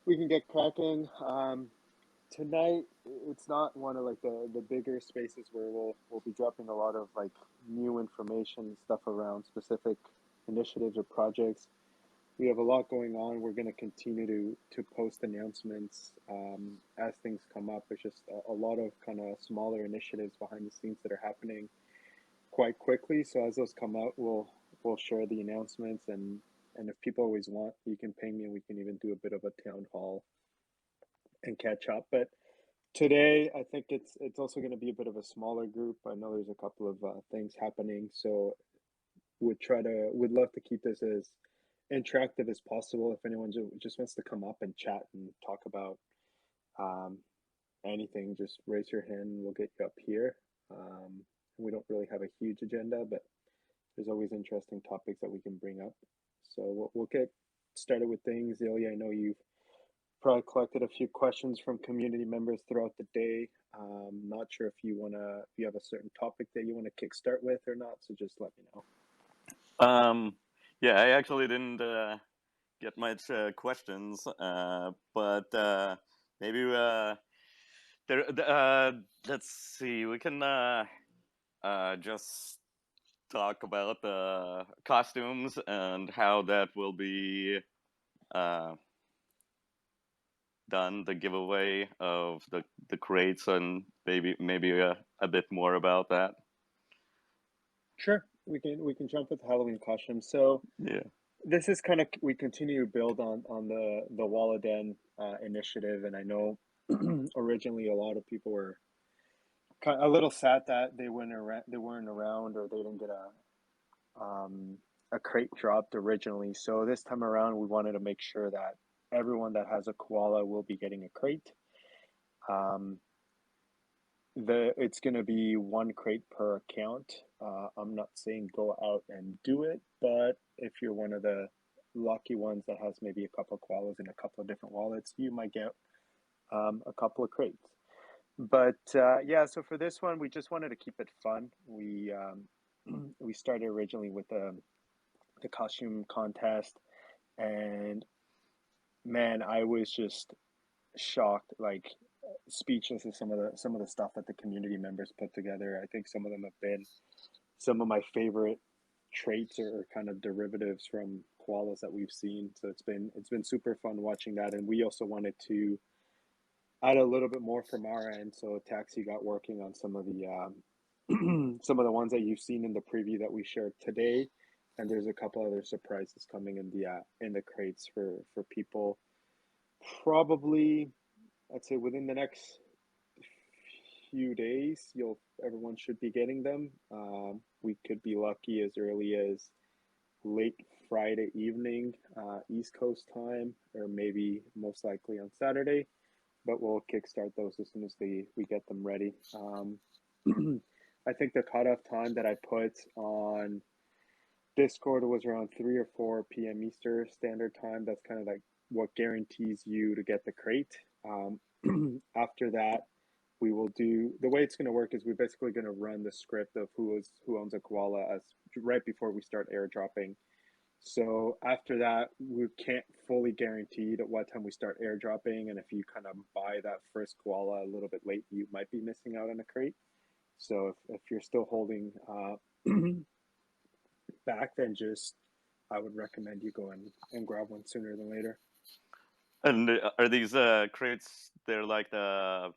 We can get cracking. Tonight, it's not one of like the bigger spaces where we'll be dropping a lot of like new information stuff around specific initiatives or projects. We have a lot going on. We're going to continue to post announcements as things come up. There's just a lot of kind of smaller initiatives behind the scenes that are happening quite quickly. So as those come out, we'll share the announcements, and if people always want, you can ping me and we can even do a bit of a town hall and catch up. But today, I think it's also going to be a bit of a smaller group. I know there's a couple of things happening, so would love to keep this as interactive as possible. If anyone just wants to come up and chat and talk about um, anything, just raise your hand. We'll get you up here. We don't really have a huge agenda, but there's always interesting topics that we can bring up. So we'll get started with things. Ilya, I know you've probably collected a few questions from community members throughout the day. Not sure if you have a certain topic that you want to kickstart with or not. So just let me know. Um, yeah, I actually didn't get much questions, but maybe let's see. We can just talk about the costumes and how that will be uh, done. The giveaway of the crates, and maybe a bit more about that. Sure, we can jump with Halloween costumes. So Yeah. this is kind of we continue to build on the Wallaween initiative, and I know originally a lot of people were a little sad that they weren't around or they didn't get a crate dropped originally. So this time around, we wanted to make sure that everyone that has a koala will be getting a crate. Um, it's going to be one crate per account. I'm not saying go out and do it, but if you're one of the lucky ones that has maybe a couple of koalas in a couple of different wallets, you might get a couple of crates. But yeah, so for this one, we just wanted to keep it fun. We started originally with the costume contest, and man, I was just shocked, like speechless at some of the stuff that the community members put together. I think some of them have been some of my favorite traits or kind of derivatives from koalas that we've seen. So it's been super fun watching that, and we also wanted to add a little bit more from our end. So Taxi got working on some of the some of the ones that you've seen in the preview that we shared today, and there's a couple other surprises coming in the crates for people. Probably, I'd say within the next few days, you'll everyone should be getting them. We could be lucky as early as late Friday evening, East Coast time, or maybe most likely on Saturday. But we'll kickstart those as soon as we get them ready. I think the cutoff time that I put on Discord was around 3 or 4 p.m. Eastern Standard Time. That's kind of like what guarantees you to get the crate. After that, we will do the way it's going to work is we're basically going to run the script of who owns a koala as right before we start airdropping. So after that, we can't fully guarantee at what time we start airdropping, and if you kind of buy that first koala a little bit late, you might be missing out on a crate. So if you're still holding back, then just I would recommend you go and grab one sooner than later. And are these crates? They're like the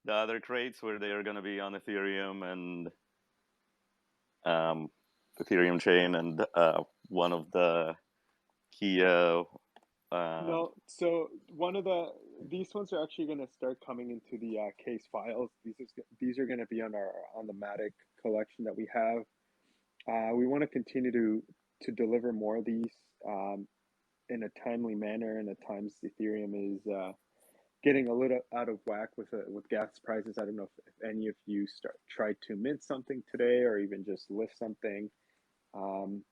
other crates where they are going to be on Ethereum and um, Ethereum chain, and one of the Kia. No, so these ones are actually going to start coming into the case files. These are going to be on the Matic collection that we have. We want to continue to deliver more of these in a timely manner, and at times Ethereum is getting a little out of whack with gas prices. I don't know if any of you tried to mint something today or even just lift something. Um,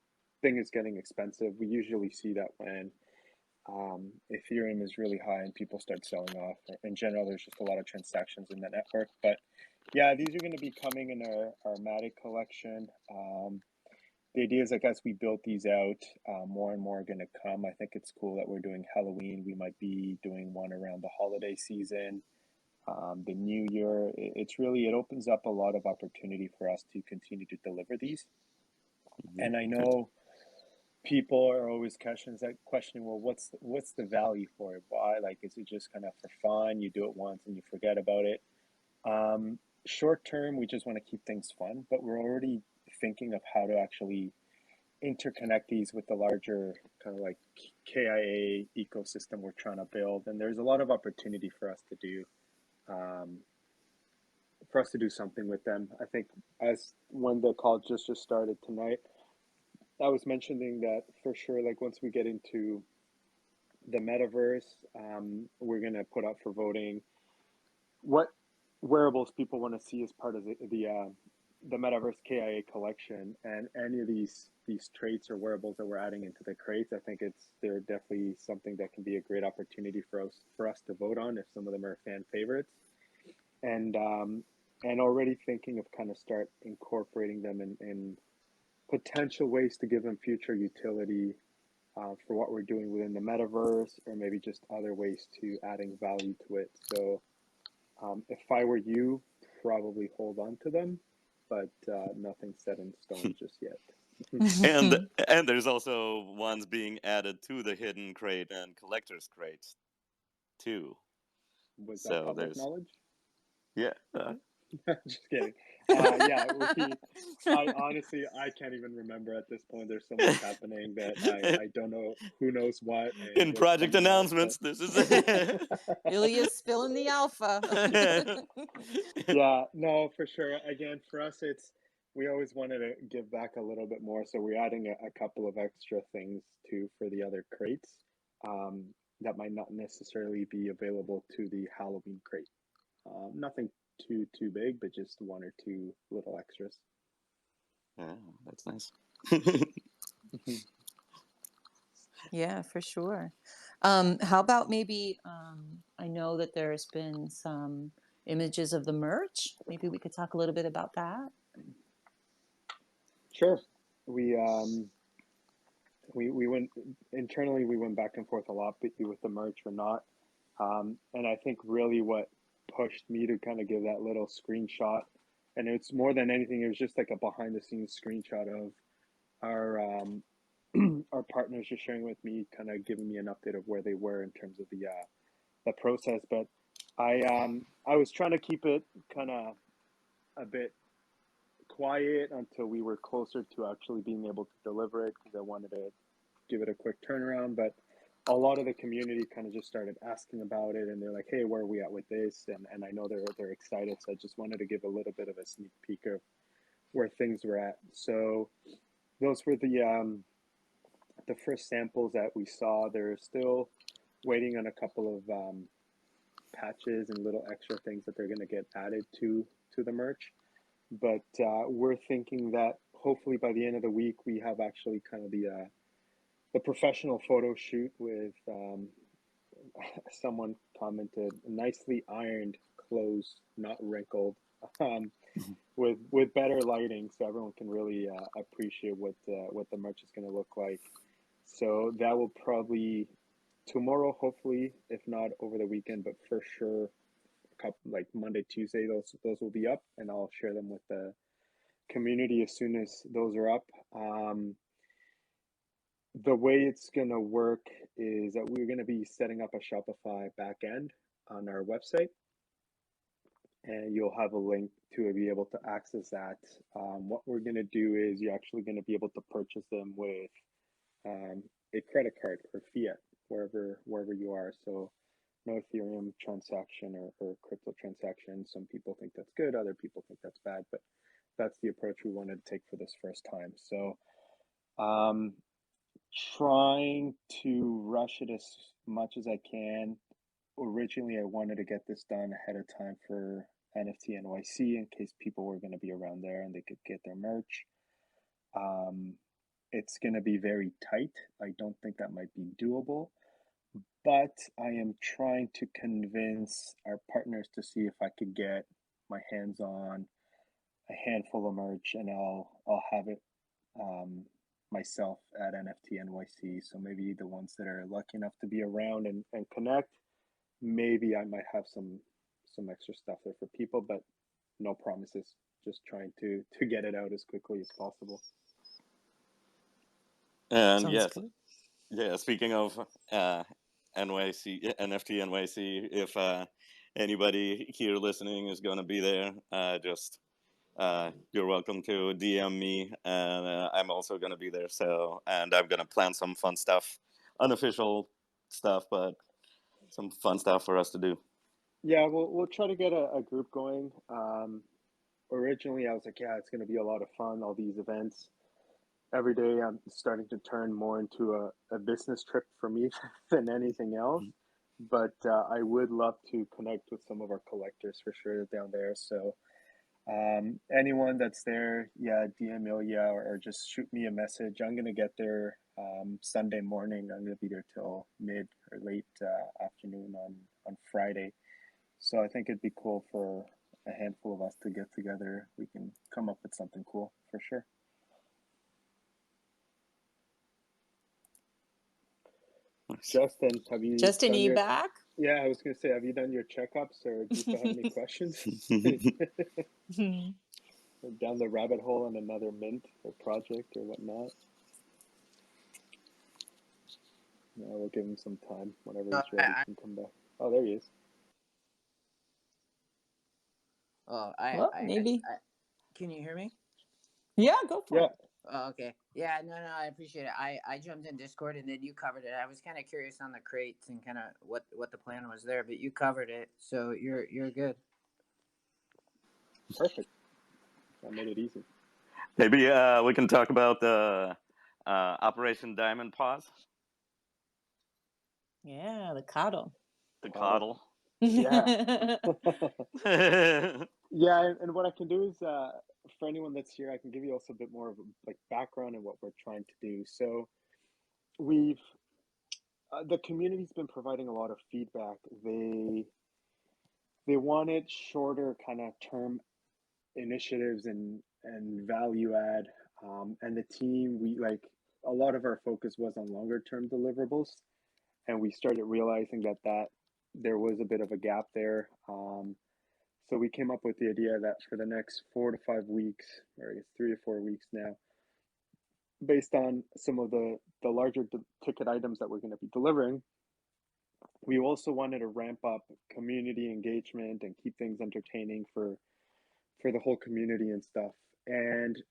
thing is getting expensive. We usually see that when Ethereum is really high and people start selling off. In general, there's just a lot of transactions in the network. But yeah, these are going to be coming in our Matic collection. the idea is like as we build these out, more and more are going to come. I think it's cool that we're doing Halloween. We might be doing one around the holiday season, the new year. It's really, it opens up a lot of opportunity for us to continue to deliver these. Mhm. And I Good. know people are always questioning, well, what's the value for it? Why? Like, is it just kind of for fun? You do it once and you forget about it. Short term, we just want to keep things fun, but we're already thinking of how to actually interconnect these with the larger kind of like KIA ecosystem we're trying to build. And there's a lot of opportunity um, for us to do something with them. I think as when the call just started tonight, I was mentioning that for sure, like once we get into the metaverse, we're gonna put up for voting what wearables people want to see as part of the metaverse KIA collection, and any of these traits or wearables that we're adding into the crates. I think they're definitely something that can be a great opportunity for us to vote on if some of them are fan favorites, and already thinking of kind of start incorporating them in potential ways to give them future utility, for what we're doing within the metaverse, or maybe just other ways to adding value to it. So if I were you, probably hold on to them, but nothing set in stone just yet. And and there's also ones being added to the hidden crate and collector's crate too. Was that So public there's knowledge? yeah. Just kidding. Yeah, I honestly, I can't even remember at this point. There's so much happening that I don't know who knows what and In what's project coming out, but announcements, this is Ilya's spilling the alpha. yeah, no, for sure. Again, for us, we always wanted to give back a little bit more, so we're adding a couple of extra things too for the other crates, that might not necessarily be available to the Halloween crate. Nothing too big, but just one or two little extras. Yeah, that's nice. Yeah, for sure. How about maybe, I know that there's been some images of the merch. Maybe we could talk a little bit about that. Sure. We we went internally. We went back and forth a lot with the merch or not, and I think really what pushed me to kind of give that little screenshot, and it's more than anything, it was just like a behind the scenes screenshot of our our partners just sharing with me, kind of giving me an update of where they were in terms of the process. But I was trying to keep it kind of a bit quiet until we were closer to actually being able to deliver it, because I wanted to give it a quick turnaround. But a lot of the community kind of just started asking about it, and they're like, "Hey, where are we at with this?" And I know they're excited, so I just wanted to give a little bit of a sneak peek of where things were at. So those were the first samples that we saw. They're still waiting on a couple of patches and little extra things that they're going to get added to the merch. But we're thinking that hopefully by the end of the week we have actually kind of the professional photo shoot with, someone commented, nicely ironed clothes, not wrinkled, um, with better lighting, so everyone can really appreciate what the merch is going to look like. So that will probably tomorrow, hopefully, if not over the weekend, but for sure, a couple like Monday, Tuesday, those will be up, and I'll share them with the community as soon as those are up. The way it's gonna work is that we're gonna be setting up a Shopify backend on our website, and you'll have a link to be able to access that. What we're gonna do is you're actually gonna be able to purchase them with a credit card or fiat wherever you are. So no Ethereum transaction or crypto transaction. Some people think that's good, other people think that's bad, but that's the approach we wanted to take for this first time. So um, trying to rush it as much as I can. Originally, I wanted to get this done ahead of time for NFT NYC in case people were going to be around there and they could get their merch. Um, it's going to be very tight. I don't think that might be doable, but I am trying to convince our partners to see if I could get my hands on a handful of merch, and I'll have it myself at NFT NYC. So maybe the ones that are lucky enough to be around and connect, maybe I might have some extra stuff there for people, but no promises. Just trying to get it out as quickly as possible. And Sounds yes, good. yeah. Speaking of NYC NFT NYC, if anybody here listening is going to be there, just you're welcome to DM me, and I'm also going to be there. So, and I'm going to plan some fun stuff, unofficial stuff, but some fun stuff for us to do. Yeah, we'll try to get a group going. Originally, I was like, yeah, it's going to be a lot of fun. All these events. Every day, I'm starting to turn more into a business trip for me than anything else. But I would love to connect with some of our collectors for sure down there. So anyone that's there, yeah, DM Ilya or just shoot me a message. I'm gonna get there Sunday morning. I'm gonna be there till mid or late afternoon on Friday. So I think it'd be cool for a handful of us to get together. We can come up with something cool for sure. Justin, have you Justin, are done you your? back? Yeah, I was gonna say, have you done your checkups, or do you still have any questions? Down the rabbit hole on another mint or project or whatnot. Yeah, we'll give him some time. Whenever he's ready, he can come back. Oh, there he is. Oh, Well, maybe. can you hear me? Yeah, go for Yeah, it. Oh, okay. Yeah, no, I appreciate it. I jumped in Discord and then you covered it. I was kind of curious on the crates and kind of what the plan was there, but you covered it, so you're good. perfect. I made it easy. Maybe we can talk about the Operation Diamond Paws, Yeah, the coddle. the Wow. coddle. Yeah. Yeah. Yeah, and what I can do is, for anyone that's here, I can give you also a bit more of a, like background and what we're trying to do. So we've the community's been providing a lot of feedback. They wanted shorter kind of term initiatives and value add. And the team, we like a lot of our focus was on longer term deliverables, and we started realizing that there was a bit of a gap there. So we came up with the idea that for the next 4 to 5 weeks, or I guess 3 to 4 weeks now, based on some of the larger ticket items that we're going to be delivering, we also wanted to ramp up community engagement and keep things entertaining for the whole community and stuff. And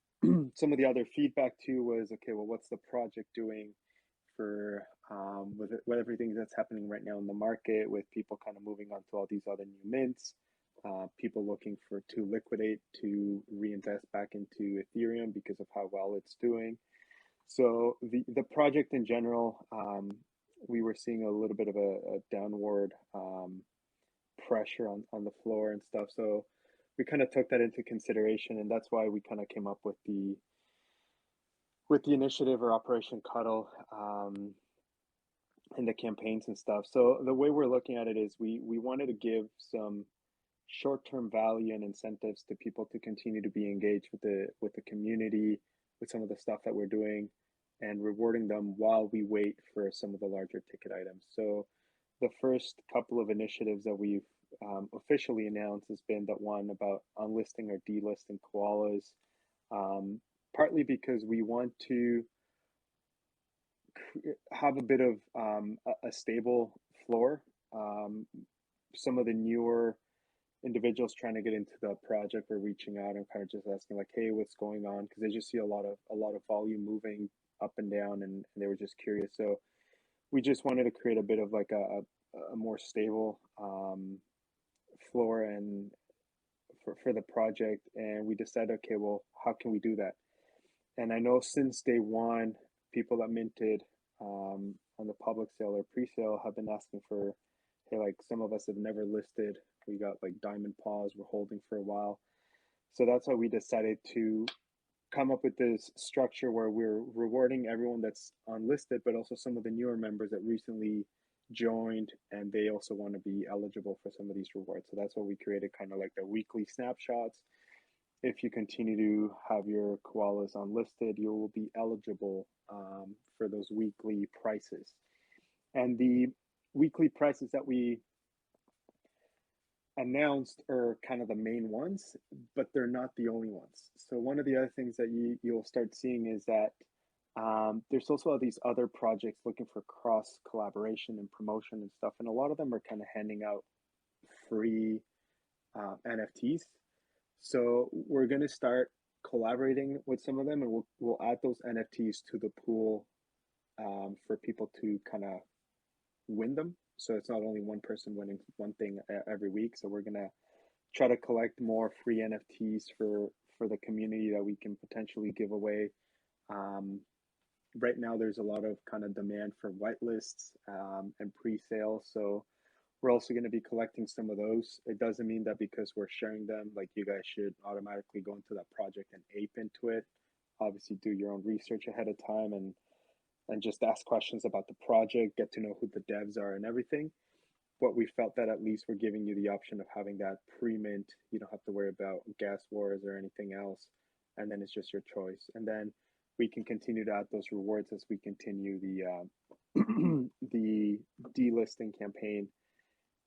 some of the other feedback too was, okay, well, what's the project doing for with everything that's happening right now in the market, with people kind of moving on to all these other new mints, people looking for to liquidate to reinvest back into Ethereum because of how well it's doing. So the project in general, we were seeing a little bit of a downward pressure on the floor and stuff. So we kind of took that into consideration, and that's why we kind of came up with the initiative or Operation Cuddle, and the campaigns and stuff. So the way we're looking at it is we wanted to give some short-term value and incentives to people to continue to be engaged with the community, with some of the stuff that we're doing, and rewarding them while we wait for some of the larger ticket items. So the first couple of initiatives that we've officially announced has been that one about unlisting or delisting koalas, partly because we want to have a bit of a stable floor. Some of the newer individuals trying to get into the project were reaching out and kind of just asking like, "Hey, what's going on?" Because they just see a lot of volume moving up and down, and they were just curious. So we just wanted to create a bit of like a more stable floor and for the project, and we decided, okay, well, how can we do that? And I know since day one, people that minted on the public sale or pre-sale have been asking for, hey, like some of us have never listed. We got like diamond paws we're holding for a while. So that's why we decided to come up with this structure where we're rewarding everyone that's unlisted, but also some of the newer members that recently joined and they also want to be eligible for some of these rewards. So that's why we created kind of like the weekly snapshots. if you continue to have your koalas unlisted, you will be eligible for those weekly prices. And the weekly prices that we announced are kind of the main ones, but they're not the only ones. So one of the other things that you'll start seeing is that there's also these other projects looking for cross collaboration and promotion and stuff, and a lot of them are kind of handing out free NFTs. So we're going to start collaborating with some of them, and we'll add those NFTs to the pool for people to kind of win them. So it's not only one person winning one thing every week. So we're gonna try to collect more free NFTs for the community that we can potentially give away. Um, right now, there's a lot of kind of demand for whitelists and pre-sale. So we're also going to be collecting some of those. It doesn't mean that because we're sharing them, like you guys should automatically go into that project and ape into it. Obviously, do your own research ahead of time and just ask questions about the project, get to know who the devs are and everything. But we felt that at least we're giving you the option of having that pre-mint. You don't have to worry about gas wars or anything else. And then it's just your choice. And then we can continue to add those rewards as we continue the delisting campaign.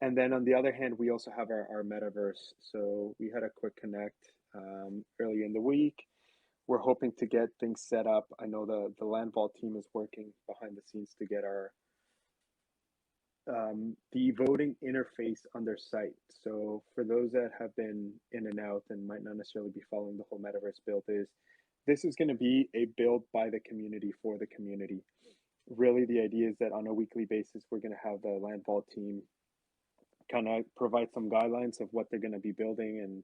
And then on the other hand, we also have our metaverse. So we had a quick connect early in the week. We're hoping to get things set up. I know the land vault team is working behind the scenes to get our the voting interface on their site. So for those that have been in and out and might not necessarily be following the whole metaverse build, is this is going to be a build by the community for the community. Really, the idea is that on a weekly basis, we're going to have the land vault team kind of provide some guidelines of what they're going to be building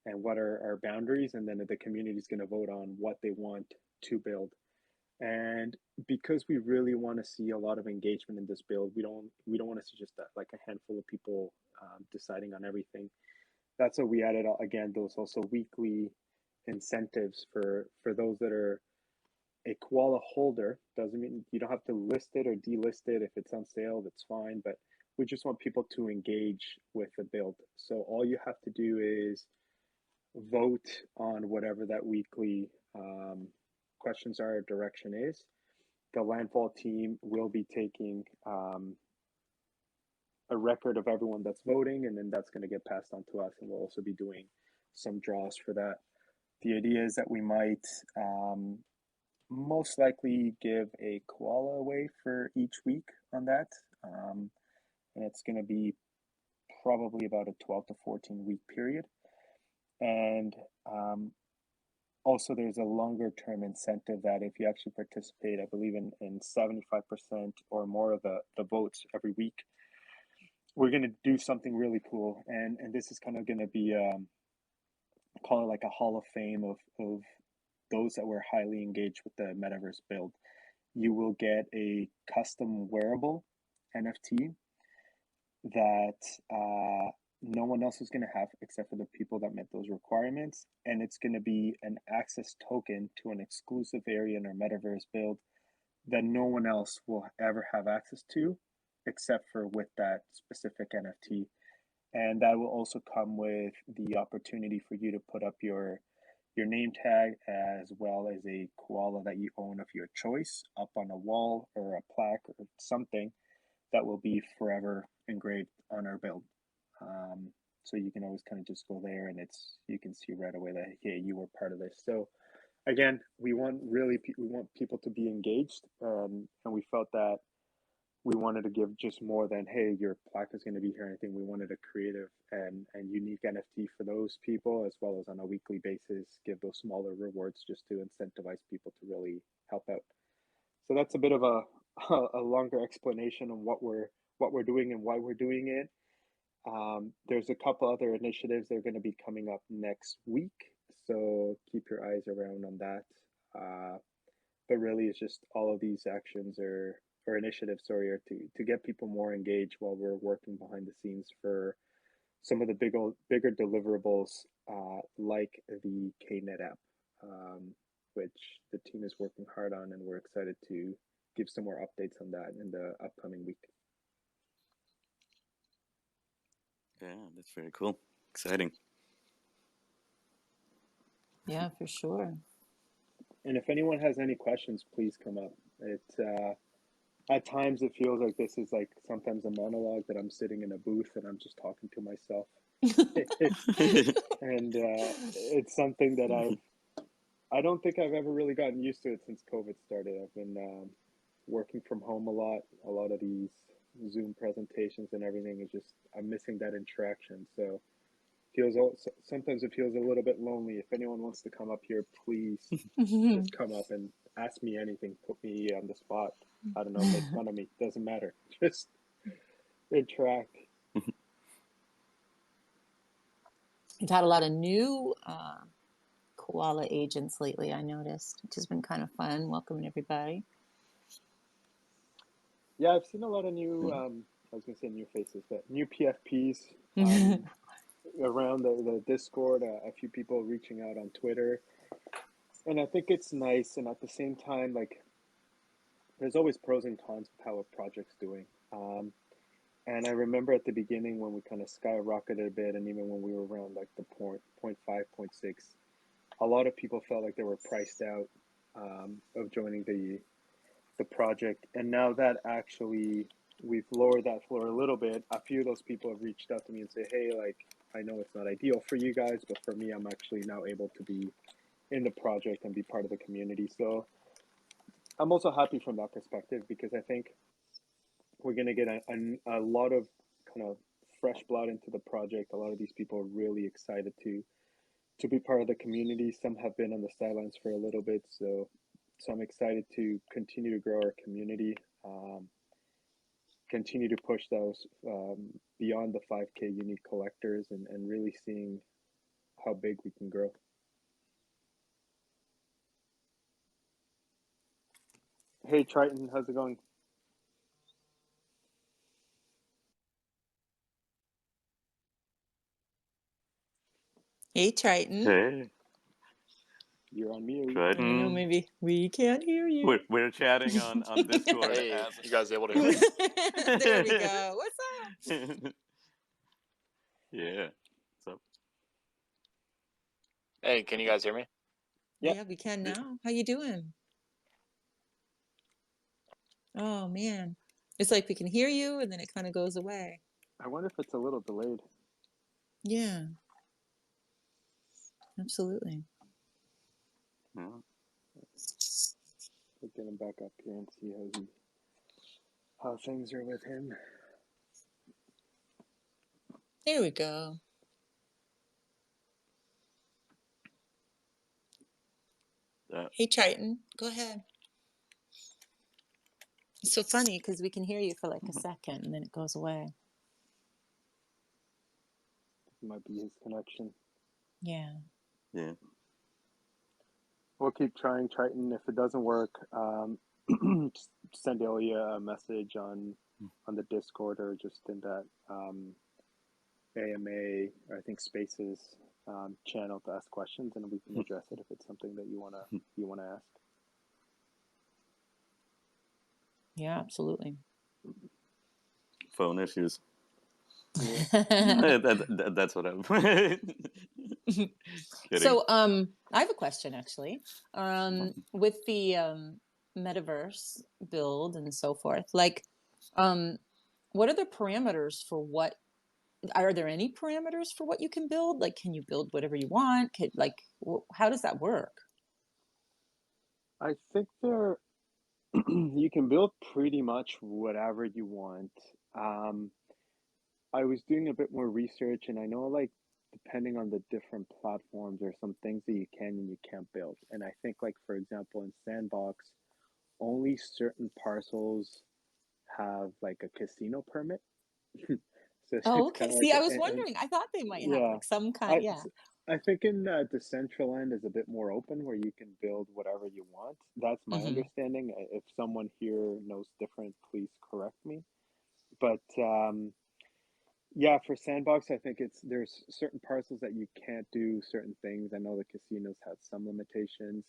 and what are our boundaries, and then the community is going to vote on what they want to build. And because we really want to see a lot of engagement in this build, we don't want to see just like a handful of people deciding on everything. That's what we added again. Those also weekly incentives for those that are a koala holder. Doesn't mean you don't have to list it or delist it. If it's on sale, that's fine. But we just want people to engage with the build. So all you have to do is vote on whatever that weekly questions are, direction is. The landfall team will be taking a record of everyone that's voting, and then that's going to get passed on to us, and we'll also be doing some draws for that. The idea is that we might most likely give a koala away for each week on that, and it's going to be probably about a 12 to 14 week period. And also, there's a longer term incentive that if you actually participate, I believe in 75% or more of the votes every week, we're going to do something really cool. And this is kind of going to be, call it like a hall of fame of those that were highly engaged with the metaverse build. You will get a custom wearable NFT that no one else is going to have except for the people that met those requirements. And it's going to be an access token to an exclusive area in our metaverse build that no one else will ever have access to except for with that specific NFT. And that will also come with the opportunity for you to put up your name tag as well as a koala that you own of your choice up on a wall or a plaque or something that will be forever engraved on our build. So you can always kind of just go there and you can see right away that, hey, you were part of this. So again, we want people to be engaged, and we felt that we wanted to give just more than, hey, your plaque is going to be here or anything. We wanted a creative and unique NFT for those people, as well as on a weekly basis, give those smaller rewards just to incentivize people to really help out. So that's a bit of a longer explanation on what we're doing and why we're doing it. There's a couple other initiatives that are going to be coming up next week, so keep your eyes around on that. But really, it's just all of these actions or initiatives, sorry, are to get people more engaged while we're working behind the scenes for some of the bigger deliverables, like the K.I.A app, which the team is working hard on, and we're excited to give some more updates on that in the upcoming week. Yeah, that's very cool. Exciting. Yeah, for sure. And if anyone has any questions, please come up. At times it feels like this is like sometimes a monologue that I'm sitting in a booth and I'm just talking to myself. And it's something that I don't think I've ever really gotten used to it since COVID started. I've been working from home a lot. A lot of these Zoom presentations and everything is just I'm missing that interaction. So sometimes it feels a little bit lonely. If anyone wants to come up here, please just come up and ask me anything. Put me on the spot. I don't know, make fun of me. Doesn't matter. Just interact. We've had a lot of new Koala agents lately, I noticed, which has been kind of fun. Welcoming everybody. Yeah, I've seen a lot of new, I was going to say new faces, but new PFPs around the Discord, a few people reaching out on Twitter. And I think it's nice. And at the same time, like, there's always pros and cons with how a project's doing. And I remember at the beginning when we kind of skyrocketed a bit, and even when we were around like the 0.5, 0.6, a lot of people felt like they were priced out of joining the project. And now that actually we've lowered that floor a little bit, a few of those people have reached out to me and say, hey, like, I know it's not ideal for you guys, but for me, I'm actually now able to be in the project and be part of the community. So I'm also happy from that perspective because I think we're going to get a lot of kind of fresh blood into the project. A lot of these people are really excited to be part of the community. Some have been on the sidelines for a little bit, so I'm excited to continue to grow our community, continue to push those beyond the 5K unique collectors, and really seeing how big we can grow. Hey Triton, how's it going? Hey, Triton. Hey, You're on mute. I don't know, Triton. maybe we can't hear you. We're chatting on Discord Hey, as you guys able to hear me? There we go. What's up? Yeah. So Hey, can you guys hear me? Yeah. Yeah, we can now. How you doing? Oh man, it's like we can hear you and then it kind of goes away. I wonder if it's a little delayed. Yeah, absolutely. yeah. We'll get him back up here and see how things are with him. There we go. Hey, Triton, go ahead. It's so funny because we can hear you for like a second and then it goes away. This might be his connection. Yeah. Yeah. We'll keep trying, Triton. If it doesn't work, just send Ilya a message on the Discord or just in that AMA, or I think Spaces channel to ask questions, and we can address it if it's something that you wanna ask. Yeah, absolutely. Phone issues. Yeah. That's what I'm kidding. So, I have a question actually. With the metaverse build and so forth, like, what are the parameters for what? Are there any parameters for what you can build? Like, can you build whatever you want? How does that work? I think you can build pretty much whatever you want. I was doing a bit more research, and I know like depending on the different platforms, there's some things that you can and you can't build. And I think like for example in Sandbox, only certain parcels have like a casino permit. So Oh, it's okay. kind of See, like I was wondering. I thought they might have yeah. like some kind. I Yeah. I think in the central end is a bit more open where you can build whatever you want. That's my Mm-hmm. understanding. If someone here knows different, please correct me. But yeah, for Sandbox, I think there's certain parcels that you can't do certain things. I know the casinos have some limitations.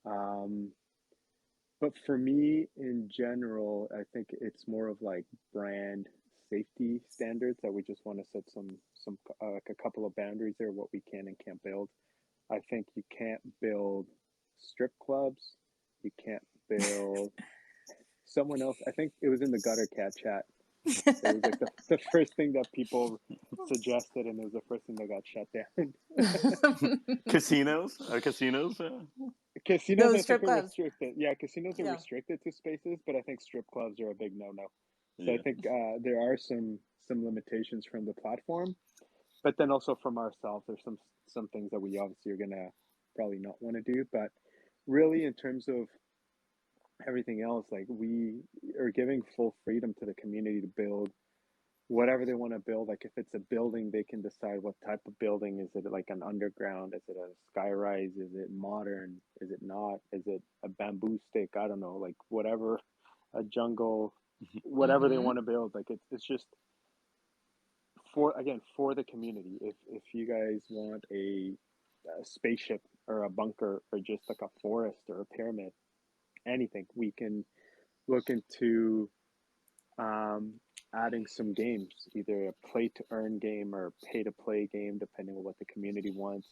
Um, but for me, in general, I think it's more of like brand safety standards that we just want to set some like a couple of boundaries there, what we can and can't build. I think you can't build strip clubs. You can't build someone else. I think it was in the Gutter Cat chat. It was like the first thing that people suggested, and it was the first thing that got shut down. Casinos? Are casinos? Casinos, Those I think, strip are clubs. restricted. Yeah, casinos are Yeah. restricted to spaces, but I think strip clubs are a big no-no. So I Yeah. think there are some limitations from the platform, but then also from ourselves, there's some things that we obviously are gonna probably not want to do. But really, in terms of everything else, like we are giving full freedom to the community to build whatever they want to build. Like if it's a building, they can decide what type of building. Is it like an underground? Is it a skyrise? Is it modern? Is it not? Is it a bamboo stick? I don't know, like whatever, a jungle, whatever they Mm-hmm. want to build. Like it's just for, again, for the community. If you guys want a spaceship or a bunker or just like a forest or a pyramid, anything, we can look into um, adding some games, either a play to earn game or pay to play game, depending on what the community wants.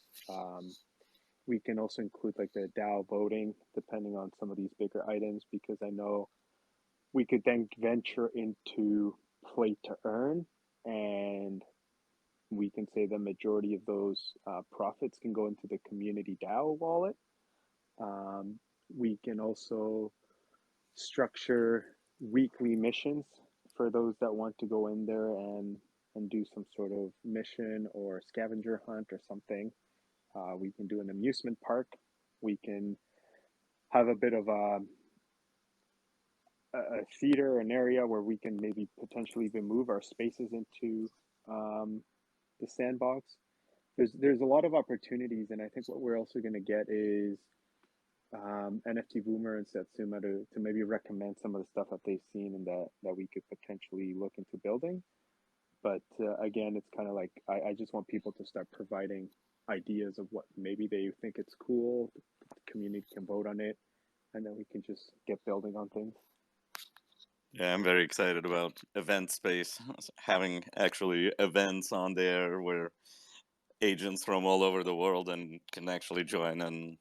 We can also include like the DAO voting, depending on some of these bigger items, because I know we could then venture into play to earn, and we can say the majority of those profits can go into the community DAO wallet. Um, we can also structure weekly missions for those that want to go in there and do some sort of mission or scavenger hunt or something. We can do an amusement park. We can have a bit of a theater, an area where we can maybe potentially even move our spaces into um, the sandbox. There's a lot of opportunities, and I think what we're also going to get is NFT Boomer and Satsuma to maybe recommend some of the stuff that they've seen and that we could potentially look into building. But again, it's kind of like I just want people to start providing ideas of what maybe they think it's cool. The community can vote on it, and then we can just get building on things. Yeah, I'm very excited about event space, having actually events on there where agents from all over the world and can actually join and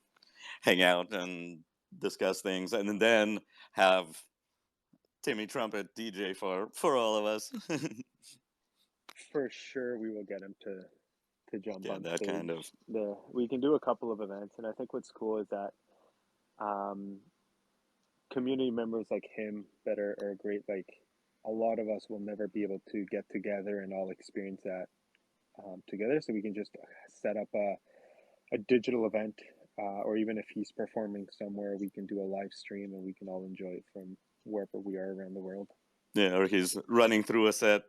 hang out and discuss things, and then have Timmy Trumpet DJ for all of us. For sure, we will get him to jump Yeah, on that kind of. stage. We can do a couple of events, and I think what's cool is that um, community members like him that are great. Like a lot of us will never be able to get together and all experience that together. So we can just set up a digital event, or even if he's performing somewhere, we can do a live stream and we can all enjoy it from wherever we are around the world. Yeah, or he's running through a set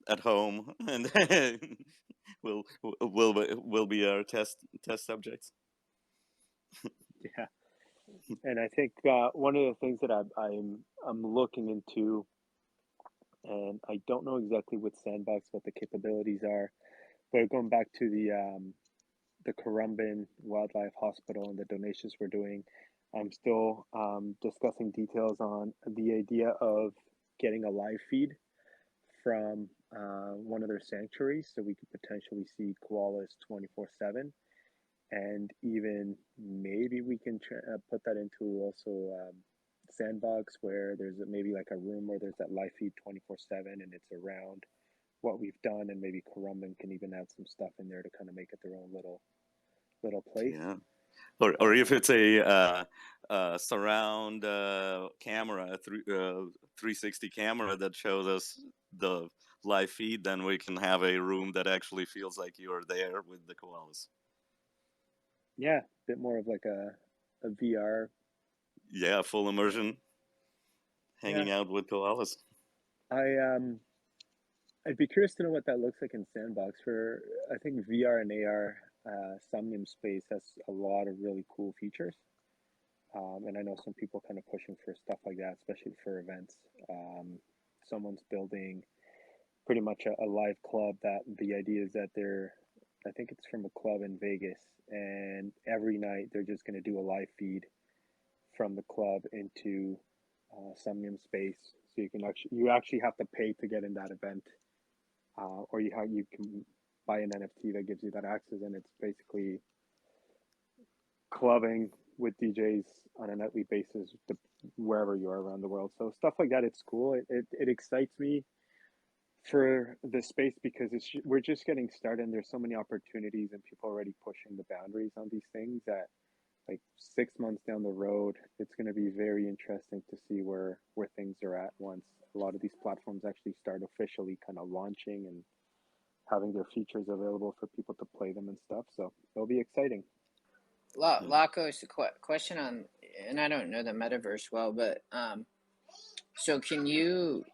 at home, and will will be our test subjects. Yeah, and I think one of the things that I'm looking into, and I don't know exactly with Sandbox what the capabilities are, but going back to the Currumbin Wildlife Hospital and the donations we're doing, I'm still discussing details on the idea of getting a live feed from one of their sanctuaries, so we could potentially see koalas 24/7, and even maybe we can put that into also Sandbox, where there's maybe like a room where there's that live feed 24/7, and it's around what we've done, and maybe Currumbin can even add some stuff in there to kind of make it their own little place. Yeah, or if it's a surround camera, a 360 camera that shows us the live feed, then we can have a room that actually feels like you're there with the koalas. Yeah, a bit more of like a VR. Yeah, full immersion, Yeah, hanging out with koalas. I I'd be curious to know what that looks like in Sandbox. For I think VR and AR, Somnium Space has a lot of really cool features, and I know some people kind of pushing for stuff like that, especially for events. Someone's building pretty much a live club that the idea is that I think it's from a club in Vegas, and every night they're just going to do a live feed from the club into Somnium Space. So you actually have to pay to get in that event, or you can buy an NFT that gives you that access, and it's basically clubbing with DJs on a nightly basis, wherever you are around the world. So stuff like that, it's cool. It excites me for the space because we're just getting started and there's so many opportunities and people already pushing the boundaries on these things that like 6 months down the road, it's going to be very interesting to see where things are at once a lot of these platforms actually start officially kind of launching and having their features available for people to play them and stuff. So it'll be exciting. Lakoz, question on, and I don't know the metaverse well, but so can you,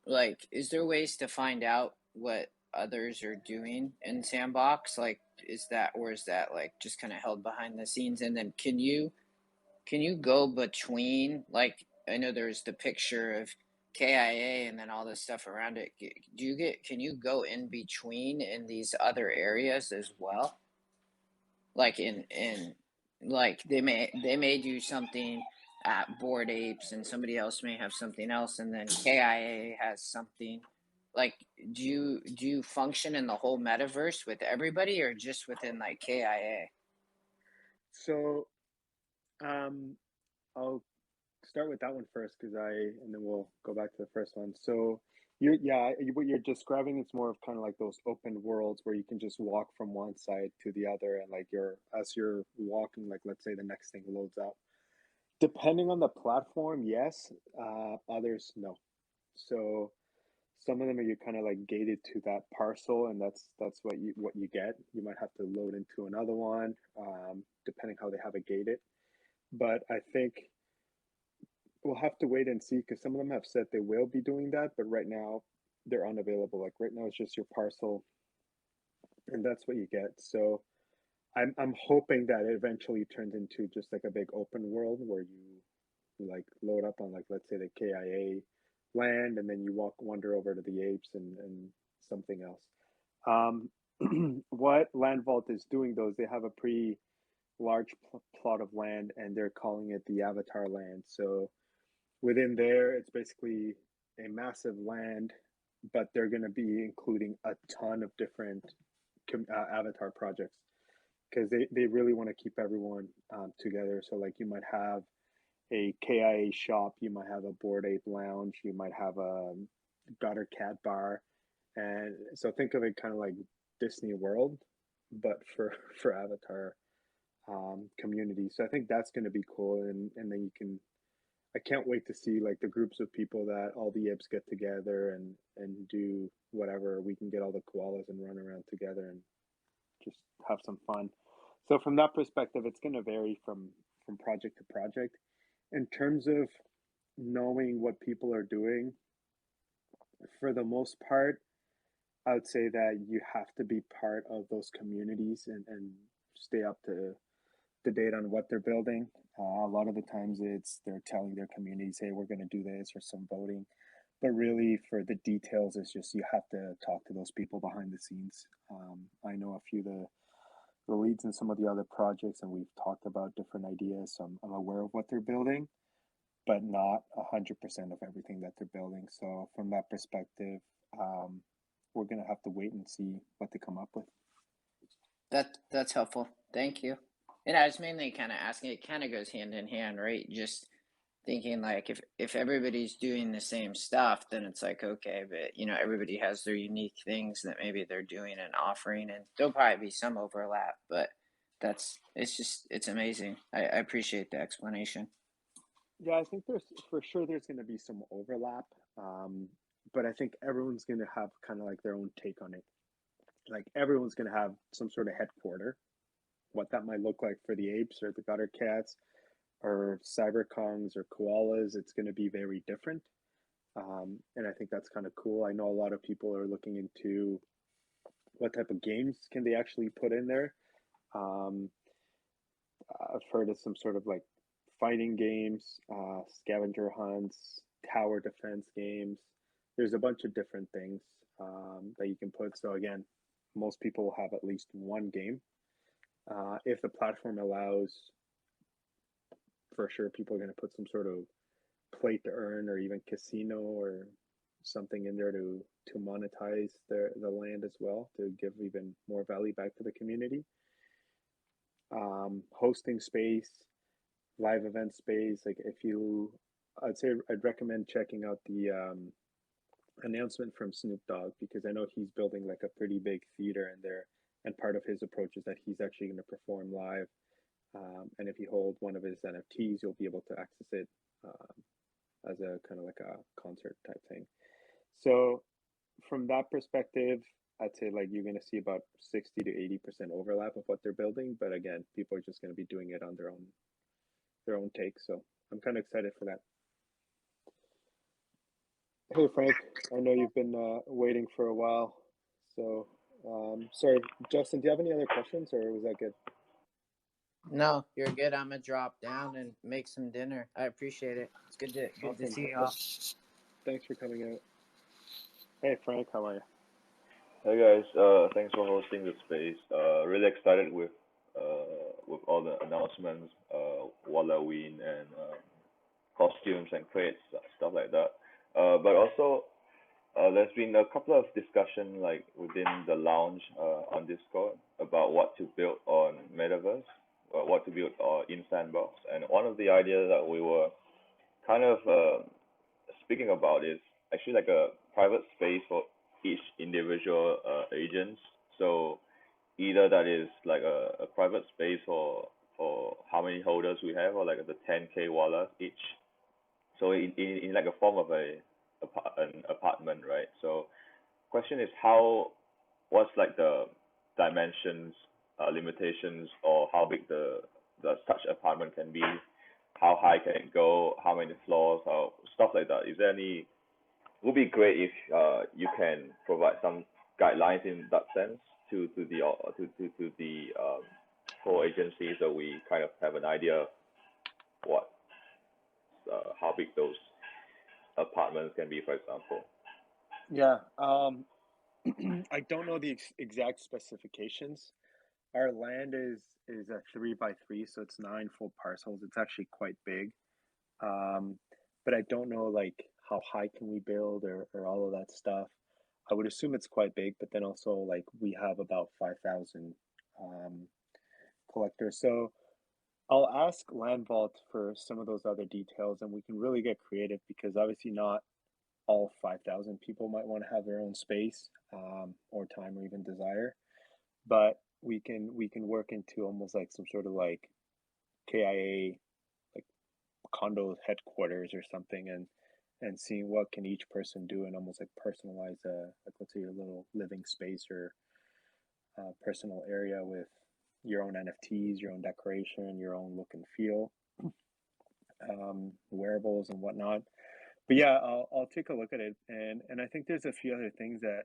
like, is there ways to find out what others are doing in Sandbox? Like, is that, or is that like just kind of held behind the scenes? And then can you go between, like, I know there's the picture of K.I.A. and then all this stuff around it. Can you go in between in these other areas as well? Like like they may do something at Bored Apes and somebody else may have something else and then K.I.A. has something. Like, do you function in the whole metaverse with everybody or just within like K.I.A.? So I'll start with that one first and then we'll go back to the first one. So what you're describing is more of kind of like those open worlds where you can just walk from one side to the other and like as you're walking, like let's say the next thing loads up. Depending on the platform, yes. Others, no. So some of them are you kind of like gated to that parcel, and that's what you get. You might have to load into another one, depending how they have it gated. But I think we'll have to wait and see because some of them have said they will be doing that, but right now they're unavailable. Like right now, it's just your parcel, and that's what you get. So I'm hoping that it eventually turns into just like a big open world where you like load up on like let's say the K.I.A. land, and then you wander over to the apes and something else. What Land Vault is doing though is they have a pretty large plot of land, and they're calling it the Avatar land. So within there, it's basically a massive land, but they're going to be including a ton of different avatar projects because they really want to keep everyone together. So like you might have a K.I.A. shop, you might have a Bored Ape lounge, you might have a gutter cat bar, and so think of it kind of like Disney World, but for Avatar community. So I think that's going to be cool, and then you can. I can't wait to see like the groups of people that all the Yips get together and do whatever. We can get all the koalas and run around together and just have some fun. So from that perspective, it's going to vary from project to project. In terms of knowing what people are doing, for the most part, I would say that you have to be part of those communities and stay up to the date on what they're building. A lot of the times they're telling their communities, hey, we're going to do this or some voting. But really, for the details, it's just you have to talk to those people behind the scenes. I know a few of the leads in some of the other projects, and we've talked about different ideas. So I'm aware of what they're building, but not 100% of everything that they're building. So from that perspective, we're going to have to wait and see what they come up with. That's helpful. Thank you. And I was mainly kind of asking, it kind of goes hand in hand, right? Just thinking like if everybody's doing the same stuff, then it's like, okay, but you know, everybody has their unique things that maybe they're doing and offering, and there'll probably be some overlap, but it's amazing. I appreciate the explanation. Yeah, I think there's going to be some overlap, but I think everyone's going to have kind of like their own take on it. Like everyone's going to have some sort of headquarter. What that might look like for the apes or the gutter cats or cyberkongs or koalas, it's going to be very different. And I think that's kind of cool. I know a lot of people are looking into what type of games can they actually put in there. I've heard of some sort of like fighting games, scavenger hunts, tower defense games. There's a bunch of different things that you can put. So again, most people will have at least one game. If the platform allows, for sure, people are going to put some sort of play to earn or even casino or something in there to monetize the land as well, to give even more value back to the community. hosting space, live event space. Like I'd say I'd recommend checking out the announcement from Snoop Dogg, because I know he's building like a pretty big theater in there, and part of his approach is that he's actually going to perform live. And if you hold one of his NFTs, you'll be able to access it as a kind of like a concert type thing. So from that perspective, I'd say like you're going to see about 60 to 80% overlap of what they're building. But again, people are just going to be doing it on their own take. So I'm kind of excited for that. Hey Frank, I know you've been waiting for a while. So sorry, Justin, do you have any other questions, or was that good? No, you're good. I'm gonna drop down and make some dinner. I appreciate it. It's good to Awesome. see y'all. Thanks for coming out. Hey Frank, how are you? Hey guys, thanks for hosting the space. Really excited with all the announcements, Wallaween and costumes and crates, stuff like that. But also, there's been a couple of discussion like within the lounge on Discord about what to build on Metaverse, what to build in Sandbox. And one of the ideas that we were kind of speaking about is actually like a private space for each individual agents. So either that is like a private space for how many holders we have, or like the 10K Koalas each. So in like a form of an apartment, right? So question is what's like the dimensions, limitations, or how big the such apartment can be, how high can it go, how many floors, or stuff like that. Is there any? Would be great if you can provide some guidelines in that sense to the whole agency, so we kind of have an idea of what how big those apartments can be, for example. Yeah, I don't know the exact specifications. Our land is a 3x3, so it's 9 full parcels. It's actually quite big. But I don't know like how high can we build, or all of that stuff. I would assume it's quite big, but then also like we have about 5,000 collectors. So I'll ask Land Vault for some of those other details, and we can really get creative, because obviously not all 5,000 people might want to have their own space, or time, or even desire. But we can work into almost like some sort of like K.I.A. like condo headquarters or something, and seeing what can each person do, and almost like personalize like let's say your little living space, or personal area with your own NFTs, your own decoration, your own look and feel, wearables and whatnot. But yeah, I'll take a look at it, and I think there's a few other things that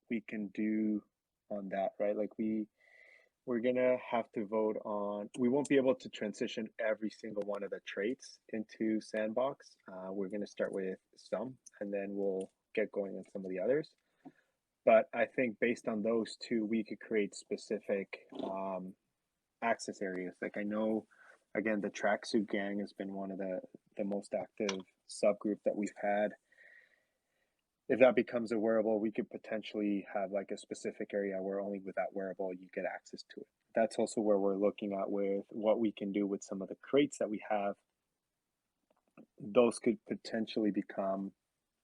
we can do on that, right? Like we're gonna have to vote on. We won't be able to transition every single one of the traits into Sandbox. We're gonna start with some, and then we'll get going on some of the others. But I think based on those two, we could create specific access areas. Like I know, again, the Tracksuit Gang has been one of the most active subgroup that we've had. If that becomes a wearable, we could potentially have like a specific area where only with that wearable you get access to it. That's also where we're looking at with what we can do with some of the crates that we have. Those could potentially become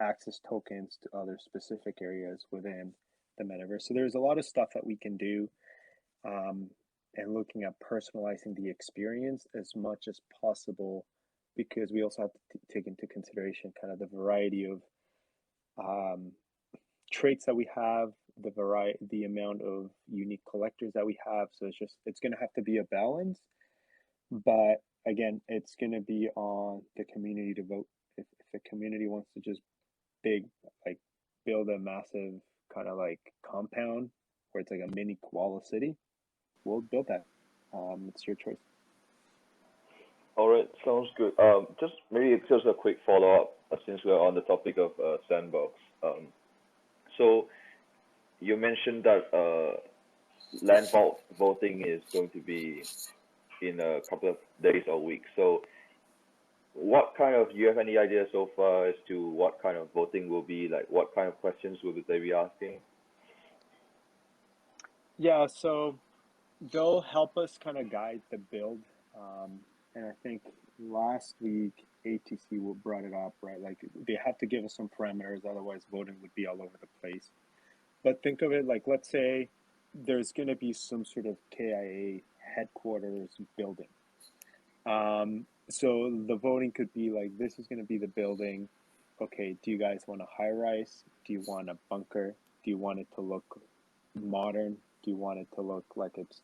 access tokens to other specific areas within the metaverse. So there's a lot of stuff that we can do, and looking at personalizing the experience as much as possible, because we also have to take into consideration kind of the variety of traits that we have, the amount of unique collectors that we have. So it's going to have to be a balance, but again, it's going to be on the community to vote. If the community wants to just build a massive kind of like compound where it's like a mini koala city, we'll build that. It's your choice. All right, sounds good. Just maybe just a quick follow-up, since we're on the topic of Sandbox. So you mentioned that land voting is going to be in a couple of days or weeks. So do you have any idea so far as to what kind of voting will be? Like what kind of questions will they be asking? Yeah, so they'll help us kind of guide the build. And I think last week ATC brought it up, right? Like they have to give us some parameters, otherwise voting would be all over the place. But think of it like, let's say there's going to be some sort of K.I.A. headquarters building. So the voting could be like, this is going to be the building. Okay, do you guys want a high rise? Do you want a bunker? Do you want it to look modern? Do you want it to look like it's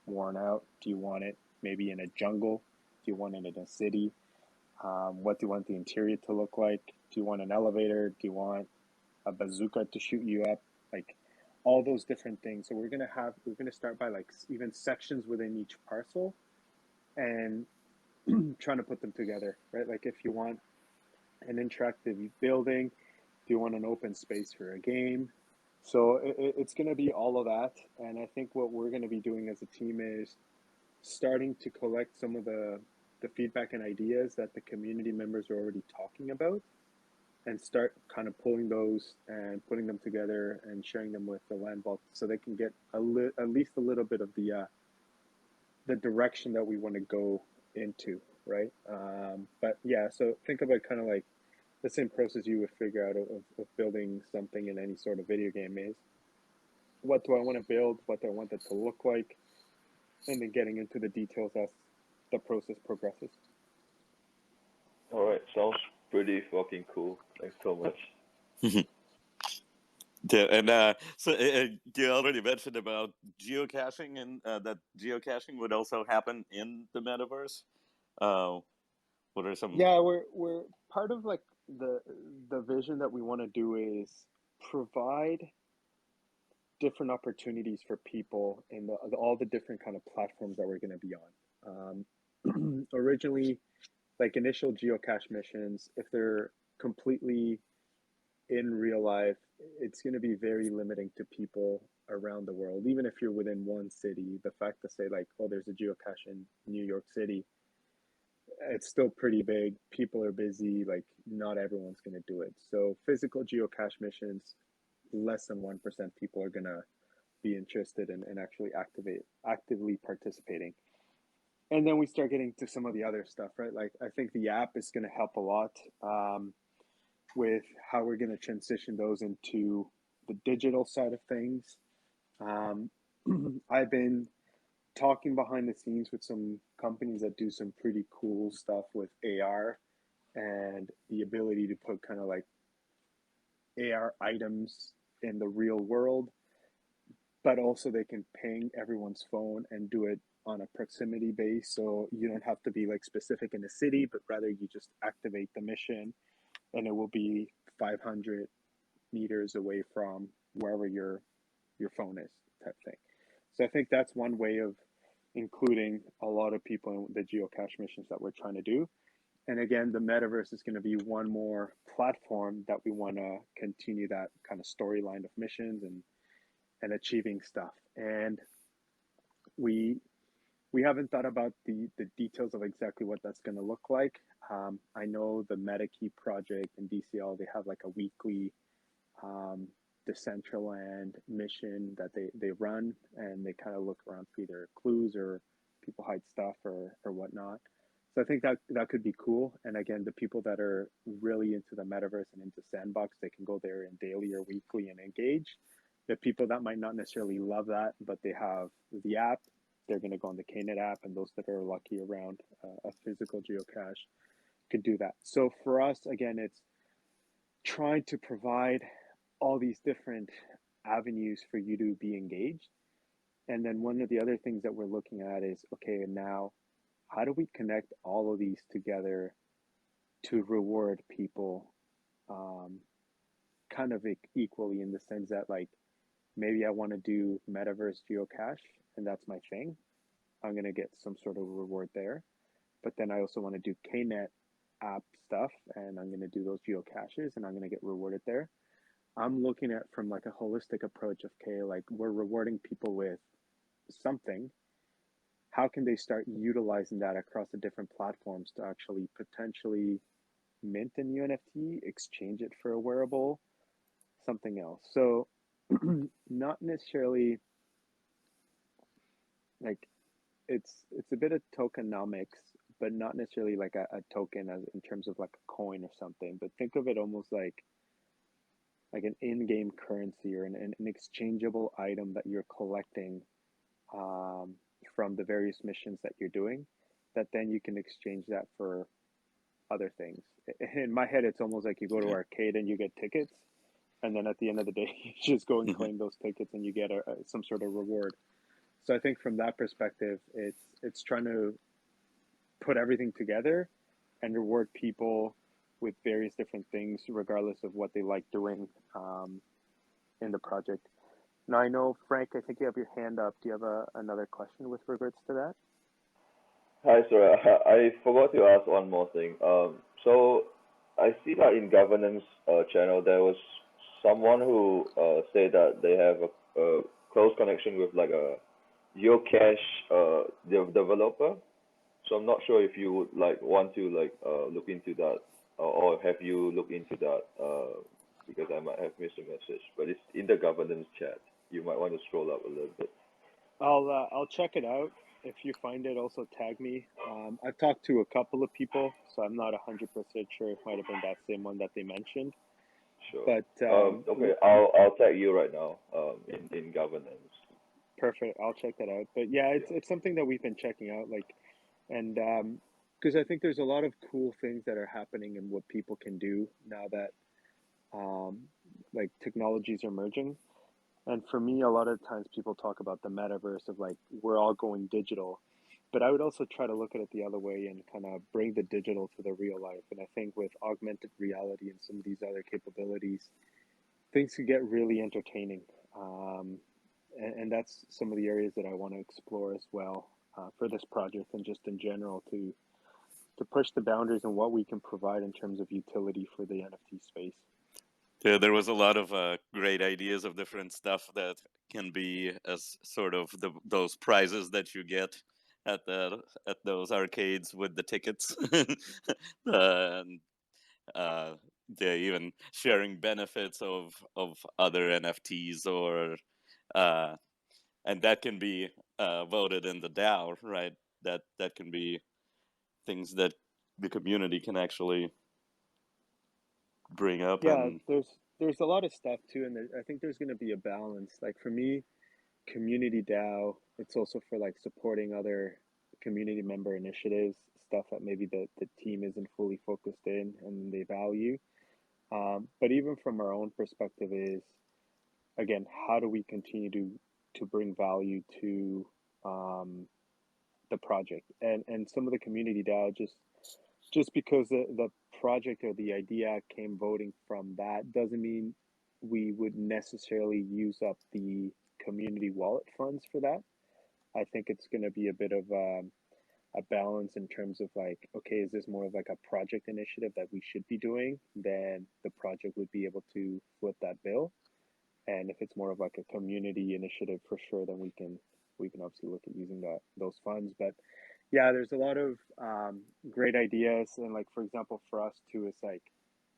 worn out? Do you want it maybe in a jungle? Do you want it in a city? What do you want the interior to look like? Do you want an elevator? Do you want a bazooka to shoot you up? Like all those different things. So we're gonna start by like even sections within each parcel and trying to put them together, right? Like if you want an interactive building, do you want an open space for a game? So it's going to be all of that. And I think what we're going to be doing as a team is starting to collect some of the feedback and ideas that the community members are already talking about and start kind of pulling those and putting them together and sharing them with the land vault so they can get at least a little bit of the direction that we want to go into, right? But yeah, so think of it kind of like the same process you would figure out of building something in any sort of video game is. What do I want to build? What do I want it to look like? And then getting into the details as the process progresses. All right, sounds pretty fucking cool. Thanks so much. Yeah, and so you already mentioned about geocaching, and that geocaching would also happen in the metaverse. What are some? Yeah, we're part of like the vision that we want to do is provide different opportunities for people in all the different kind of platforms that we're going to be on. Originally, like initial geocache missions, if they're completely in real life, it's going to be very limiting to people around the world. Even if you're within one city, the fact to say like, oh, there's a geocache in New York City, it's still pretty big. People are busy. Like not everyone's going to do it. So physical geocache missions, less than 1% people are going to be interested in actually actively participating. And then we start getting to some of the other stuff, right? Like I think the app is going to help a lot with how we're going to transition those into the digital side of things. I've been talking behind the scenes with some companies that do some pretty cool stuff with AR and the ability to put kind of like AR items in the real world, but also they can ping everyone's phone and do it on a proximity base. So you don't have to be like specific in the city, but rather you just activate the mission and it will be 500 meters away from wherever your phone is type thing. So I think that's one way of including a lot of people in the geocache missions that we're trying to do. And again, the metaverse is going to be one more platform that we want to continue that kind of storyline of missions and achieving stuff. And we haven't thought about the details of exactly what that's going to look like. I know the MetaKey project and DCL, they have like a weekly Decentraland mission that they run, and they kind of look around for either clues or people hide stuff or whatnot. So I think that could be cool. And again, the people that are really into the metaverse and into Sandbox, they can go there in daily or weekly and engage. The people that might not necessarily love that, but they have the app, they're going to go on the K.I.A app, and those that are lucky around a physical geocache could do that. So for us, again, it's trying to provide all these different avenues for you to be engaged. And then one of the other things that we're looking at is, okay, and now how do we connect all of these together to reward people kind of equally, in the sense that like maybe I want to do metaverse geocache and that's my thing. I'm going to get some sort of reward there. But then I also want to do K.I.A app stuff and I'm going to do those geocaches and I'm going to get rewarded there. I'm looking at from like a holistic approach of, okay, like we're rewarding people with something. How can they start utilizing that across the different platforms to actually potentially mint a new NFT, exchange it for a wearable, something else? So not necessarily like it's a bit of tokenomics, but not necessarily like a token as in terms of like a coin or something. But think of it almost like an in-game currency or an exchangeable item that you're collecting um, from the various missions that you're doing, that then you can exchange that for other things. In my head, it's almost like you go to Okay. arcade and you get tickets, and then at the end of the day, you just go and Mhm. claim those tickets and you get some sort of reward. So I think from that perspective, it's trying to put everything together and reward people with various different things, regardless of what they like doing in the project. Now I know, Frank, I think you have your hand up. Do you have another question with regards to that? Hi, sir. I forgot to ask one more thing. So I see that in governance channel there was someone who said that they have a close connection with like a geocache developer. So I'm not sure if you would like want to like look into that, or have you looked into that, because I might have missed a message, but it's in the governance chat. You might want to scroll up a little bit. I'll check it out. If you find it, also tag me. I've talked to a couple of people, so I'm not 100% sure. It might have been that same one that they mentioned. Sure. But Okay, I'll tag you right now. In governance. perfect. I'll check that out. But yeah, Yeah. it's something that we've been checking out, like, and because I think there's a lot of cool things that are happening and what people can do now that um, like technologies are merging. And for me, a lot of times people talk about the metaverse of like we're all going digital, but I would also try to look at it the other way and kind of bring the digital to the real life. And I think with augmented reality and some of these other capabilities, things could get really entertaining. And that's some of the areas that I want to explore as well for this project and just in general to push the boundaries on what we can provide in terms of utility for the NFT space. Yeah, there was a lot of great ideas of different stuff that can be as sort of those prizes that you get at the at those arcades with the tickets, and uh, they're even sharing benefits of other NFTs or uh, and that can be voted in the DAO, right? That can be things that the community can actually bring up Yeah, and there's a lot of stuff too, and I think there's going to be a balance. Like for me, community DAO, it's also for like supporting other community member initiatives, stuff that maybe the team isn't fully focused in and they value. But even from our own perspective is again, how do we continue to bring value to um, the project and some of the community DAO just because the project or the idea came voting from that doesn't mean we would necessarily use up the community wallet funds for that. I think it's going to be a bit of a balance in terms of like, okay, is this more of like a project initiative that we should be doing? Then the project would be able to flip that bill. And if it's more of like a community initiative for sure, then we can obviously look at using those funds. But yeah, there's a lot of great ideas, and like for example, for us too, it's like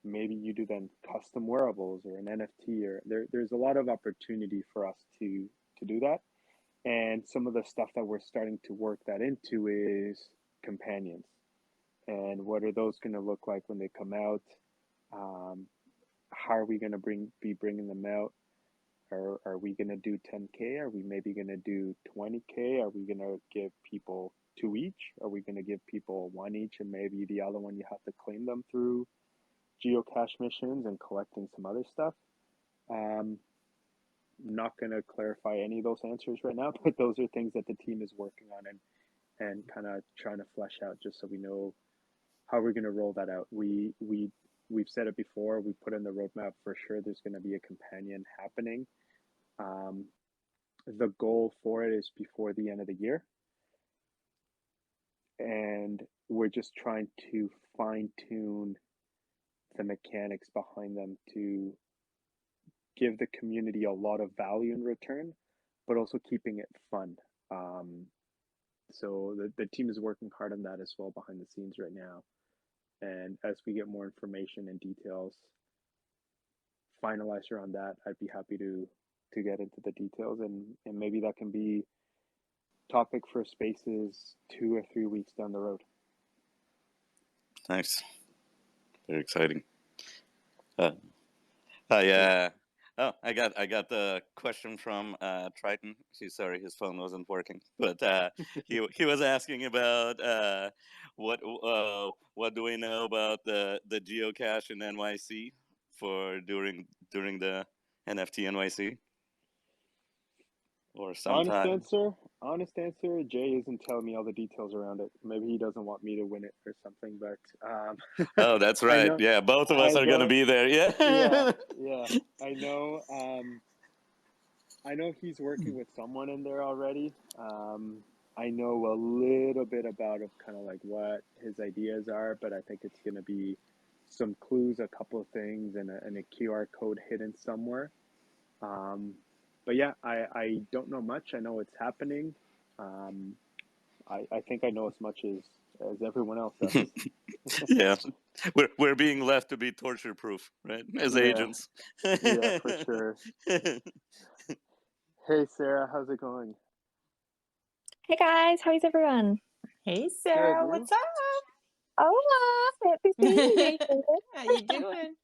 maybe you do then custom wearables or an NFT, or there's a lot of opportunity for us to do that. And some of the stuff that we're starting to work that into is companions, and what are those going to look like when they come out? Um, how are we going to be bringing them out? Are we going to do 10K? Are we maybe going to do 20K? Are we going to give people two each? Are we going to give people one each and maybe the other one you have to claim them through geocache missions and collecting some other stuff? Um, not going to clarify any of those answers right now, but those are things that the team is working on and kind of trying to flesh out just so we know how we're going to roll that out. We've said it before. We put in the roadmap for sure. There's going to be a companion happening. Um, the goal for it is before the end of the year, and we're just trying to fine tune the mechanics behind them to give the community a lot of value in return, but also keeping it fun. Um, so the team is working hard on that as well behind the scenes right now. And as we get more information and details finalized around that, I'd be happy to get into the details and maybe that can be topic for spaces 2 or 3 weeks down the road. Nice. Very exciting. I got the question from Triton. He's sorry his phone wasn't working, but he was asking about what do we know about the geocache in NYC for during the NFT NYC or sometime. Honest answer, Jay isn't telling me all the details around it. Maybe he doesn't want me to win it or something, but Oh, that's right. Yeah, both of us are going to be there. Yeah. yeah. I know he's working with someone in there already. I know a little bit about kind of like what his ideas are, but I think it's going to be some clues, a couple of things, and a QR code hidden somewhere. But yeah, I don't know much. I know it's happening. I think I know as much as everyone else does. Yeah, we're being left to be torture proof, right? As agents. Yeah, for sure. Hey Sarah, how's it going? Hey guys, how is everyone? Hey Sarah, Good, what's up? Hola, happy seeing you. How you doing?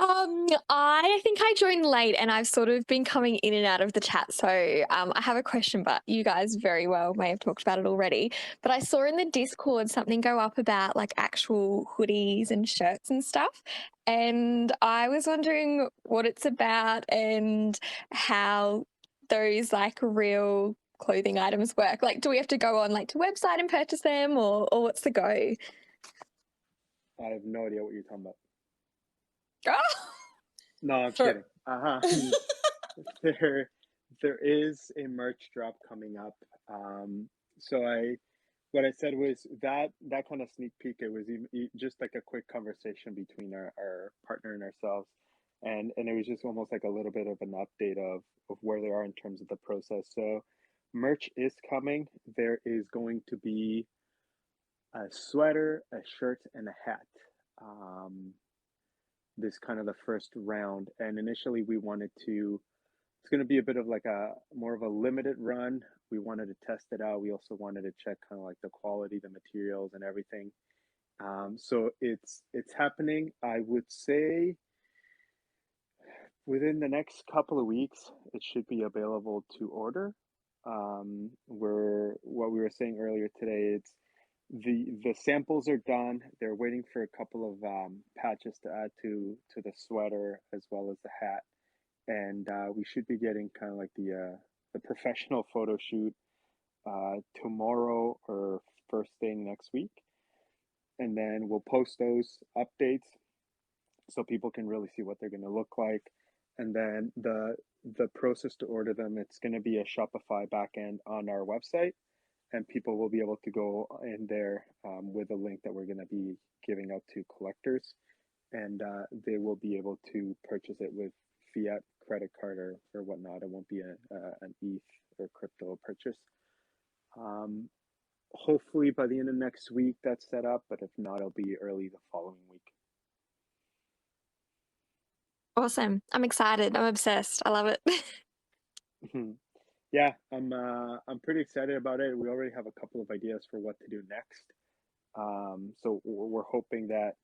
I think I joined late and I've sort of been coming in and out of the chat. So I have a question, but you guys very well may have talked about it already. But I saw in the Discord something go up about like actual hoodies and shirts and stuff. And I was wondering what it's about and how those like real clothing items work. Like, do we have to go on like to website and purchase them or what's the go? I have no idea what you're talking about. Oh! No, I'm kidding. There is a merch drop coming up. So what I said was that kind of sneak peek. It was just like a quick conversation between our partner and ourselves, and it was just almost like a little bit of an update of where they are in terms of the process. So merch is coming. There is going to be a sweater, a shirt, and a hat. This kind of the first round, and initially we wanted to. It's going to be a bit of like a more of a limited run. We wanted to test it out. We also wanted to check kind of like the quality, the materials, and everything. So it's happening. I would say within the next couple of weeks, it should be available to order. What we were saying earlier today, it's the samples are done. They're waiting for a couple of patches to add to the sweater as well as the hat, and we should be getting kind of like the professional photo shoot tomorrow or first thing next week, and then we'll post those updates so people can really see what they're going to look like. And then the process to order them, it's going to be a Shopify backend on our website, and people will be able to go in there with a link that we're going to be giving out to collectors, and they will be able to purchase it with fiat credit card or whatnot. It won't be an ETH or crypto purchase. Hopefully by the end of next week that's set up, but if not, it'll be early the following week. Awesome. I'm excited. I'm obsessed. I love it. Yeah, I'm pretty excited about it. We already have a couple of ideas for what to do next. So we're hoping that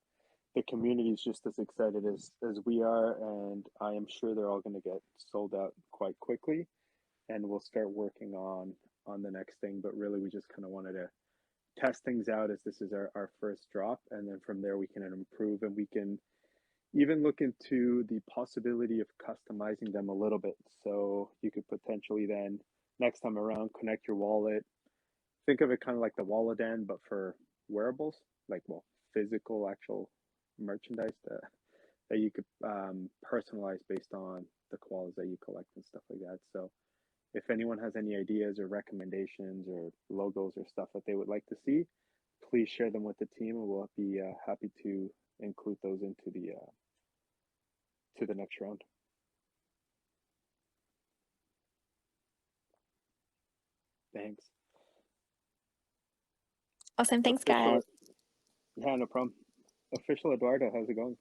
the community is just as excited as we are, and I am sure they're all going to get sold out quite quickly, and we'll start working on the next thing. But really, we just kind of wanted to test things out as this is our first drop, and then from there we can improve, and we can even look into the possibility of customizing them a little bit. So you could potentially then next time around connect your wallet. Think of it kind of like the Wallaween, but for wearables, like physical actual merchandise that you could personalize based on the koalas that you collect and stuff like that. So if anyone has any ideas or recommendations or logos or stuff that they would like to see, please share them with the team, and we'll be happy to include those into the next round. Thanks. Awesome. Thanks, guys. Yeah, no problem. Official Eduardo, how's it going?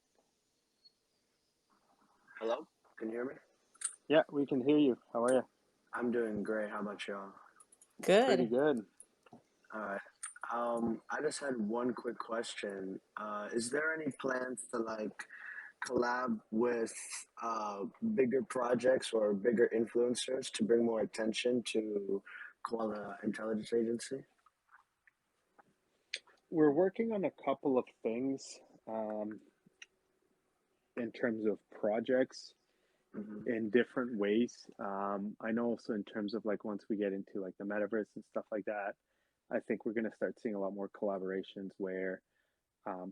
Hello, can you hear me? Yeah, we can hear you. How are you? I'm doing great. How about y'all? Pretty Good. good. All right. I just had one quick question. Is there any plans to like collab with bigger projects or bigger influencers to bring more attention to Koala Intelligence Agency? We're working on a couple of things um, in terms of projects Hmm. in different ways. I know also in terms of like once we get into like the metaverse and stuff like that, I think we're going to start seeing a lot more collaborations where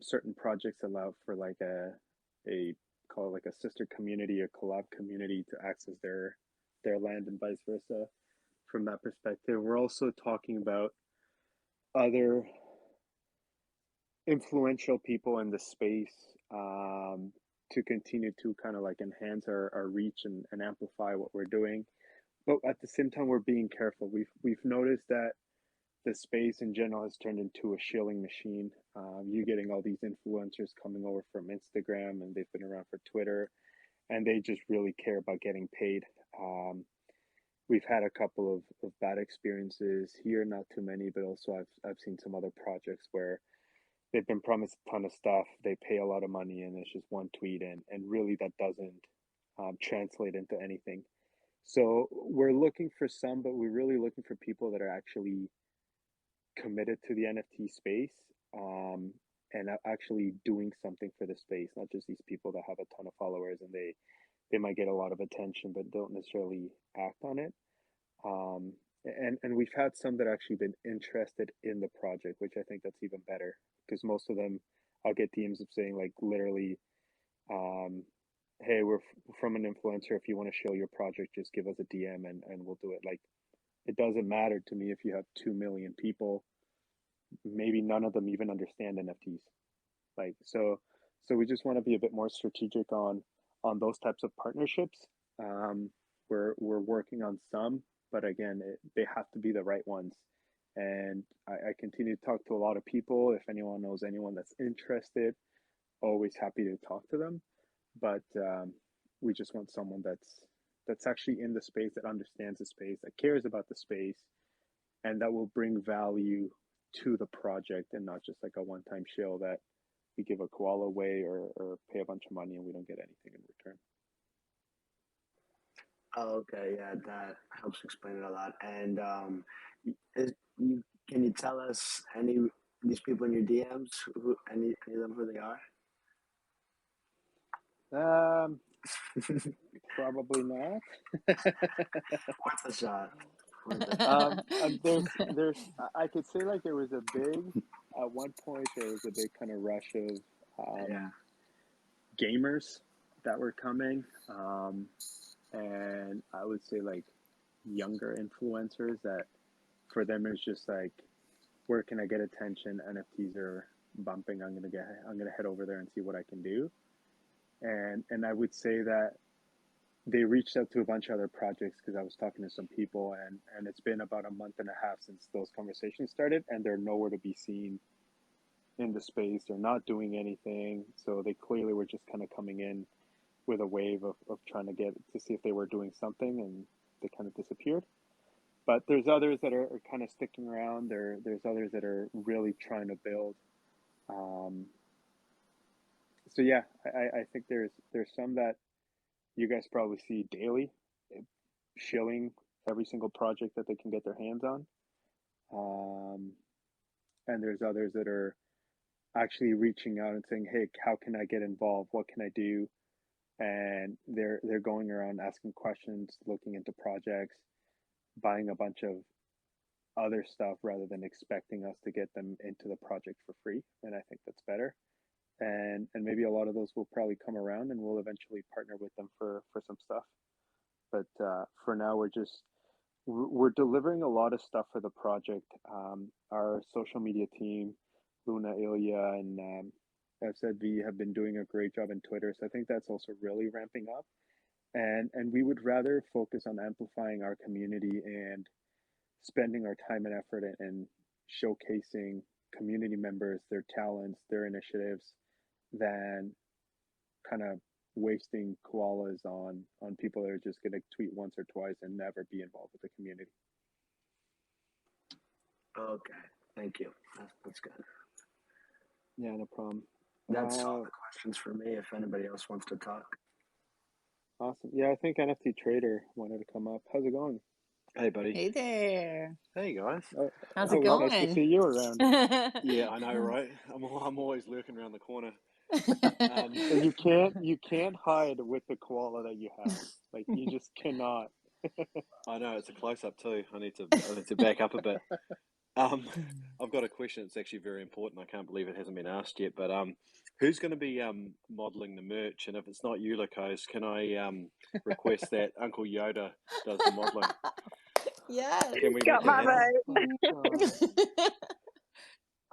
certain projects allow for like a call it like a sister community, a collab community to access their land and vice versa. From that perspective, we're also talking about other influential people in the space to continue to kind of like enhance our reach and amplify what we're doing. But at the same time, we're being careful. We've noticed that the space in general has turned into a shilling machine. You getting all these influencers coming over from Instagram, and they've been around for Twitter, and they just really care about getting paid. Um, we've had a couple of bad experiences here, not too many, but also I've seen some other projects where they've been promised a ton of stuff. They pay a lot of money, and it's just one tweet, and really that doesn't translate into anything. So we're looking for some, but we're really looking for people that are actually committed to the NFT space um, and actually doing something for the space, not just these people that have a ton of followers and they might get a lot of attention but don't necessarily act on it. Um, and we've had some that actually been interested in the project, which I think that's even better because most of them I'll get DMs of saying like literally, um, hey, from an influencer. If you want to show your project, just give us a DM and we'll do it. Like it doesn't matter to me if you have 2 million people. Maybe none of them even understand NFTs. Like so we just want to be a bit more strategic on those types of partnerships. Um, we're working on some, but again, they have to be the right ones. And I continue to talk to a lot of people. If anyone knows anyone that's interested, always happy to talk to them. But we just want someone that's actually in the space, that understands the space, that cares about the space, and that will bring value to the project and not just like a one-time shill that we give a koala away or pay a bunch of money and we don't get anything in return. Oh, okay, yeah, that helps explain it a lot. And is, you can you tell us any these people in your DMs any of them who they are? Um, Probably not. What's the shot? I could say like there was a big, at one point there was a big kind of rush of Yeah. gamers that were coming, and I would say like younger influencers that for them it's just like, where can I get attention? NFTs are bumping. I'm gonna head over there and see what I can do. And I would say that they reached out to a bunch of other projects because I was talking to some people, and it's been about a month and a half since those conversations started, and they're nowhere to be seen in the space. They're not doing anything, so they clearly were just kind of coming in with a wave of trying to get to see if they were doing something, and they kind of disappeared. But there's others that are kind of sticking around. There's others that are really trying to build. Um, so yeah, I think there's some that you guys probably see daily, shilling every single project that they can get their hands on. Um, and there's others that are actually reaching out and saying, "Hey, how can I get involved? What can I do?" And they're going around asking questions, looking into projects, buying a bunch of other stuff rather than expecting us to get them into the project for free. And I think that's better. And maybe a lot of those will probably come around and we'll eventually partner with them for some stuff. But for now, we're delivering a lot of stuff for the project. Our social media team, Luna, Ilya, and FZV have been doing a great job in Twitter. So I think that's also really ramping up. And we would rather focus on amplifying our community and spending our time and effort in showcasing community members, their talents, their initiatives, than kind of wasting koalas on people that are just going to tweet once or twice and never be involved with the community. Okay, thank you. That's good. Yeah, no problem. That's all the questions for me. If anybody else wants to talk. Awesome. Yeah, I think NFT Trader wanted to come up. How's it going? Hey, buddy. Hey there. Hey, guys. How's it going? Nice to see you around. Yeah, I know, right? I'm always lurking around the corner. And you can't hide with the koala that you have. Like, you just cannot. I know, it's a close-up too. I need to back up a bit. I've got a question. It's actually very important. I can't believe it hasn't been asked yet. But who's going to be modeling the merch? And if it's not you, Lakoz, can I request that Uncle Yoda does the modeling? Yes. Can we Got make my that happen?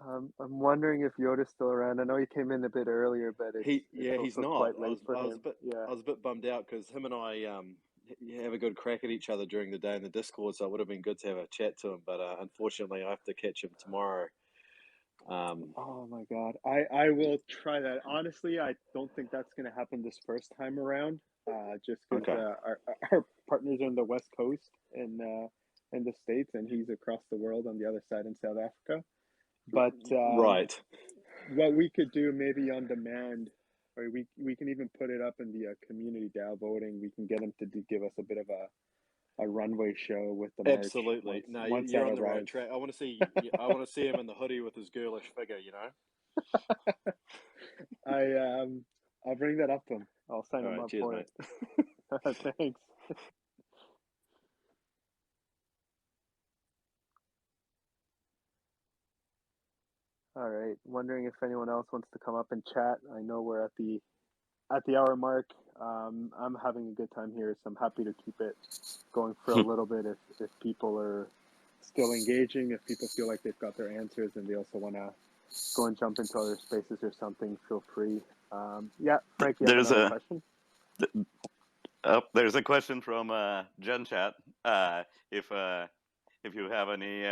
I'm wondering if Yoda's still around. I know he came in a bit earlier, but it's he's also not. quite late for him. I was a bit bummed out because him and I have a good crack at each other during the day in the Discord, so it would have been good to have a chat to him. But unfortunately, I have to catch him tomorrow. Oh my God, I will try that. Honestly, I don't think that's going to happen this first time around. Just because Okay. our partners are on the West Coast in the States, and he's across the world on the other side in South Africa. But Right. what we could do maybe on demand, or we can even put it up in the community DAO voting. We can get him to give us a bit of a runway show with the merch. Absolutely. No, once you're that on the right arrives. track. I want to see him in the hoodie with his girlish figure, you know? I'll bring that up to him. I'll sign All him right, up cheers, for mate. it. Thanks. All right. Wondering if anyone else wants to come up and chat. I know we're at the hour mark. I'm having a good time here, so I'm happy to keep it going for a little bit if people are still engaging, if people feel like they've got their answers and they also want to go and jump into other spaces or something, feel free. Yeah, Frank, you have another question? There's a question from Gen Chat. If you have any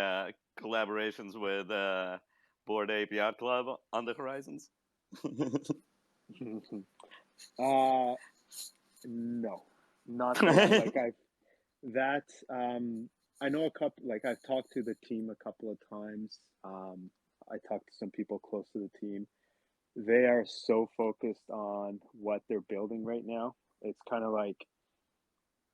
collaborations with Bored Ape Yacht Club on the horizons? No, not yet. I know a couple. Like, I've talked to the team a couple of times. I talked to some people close to the team. They are so focused on what they're building right now. It's kind of like,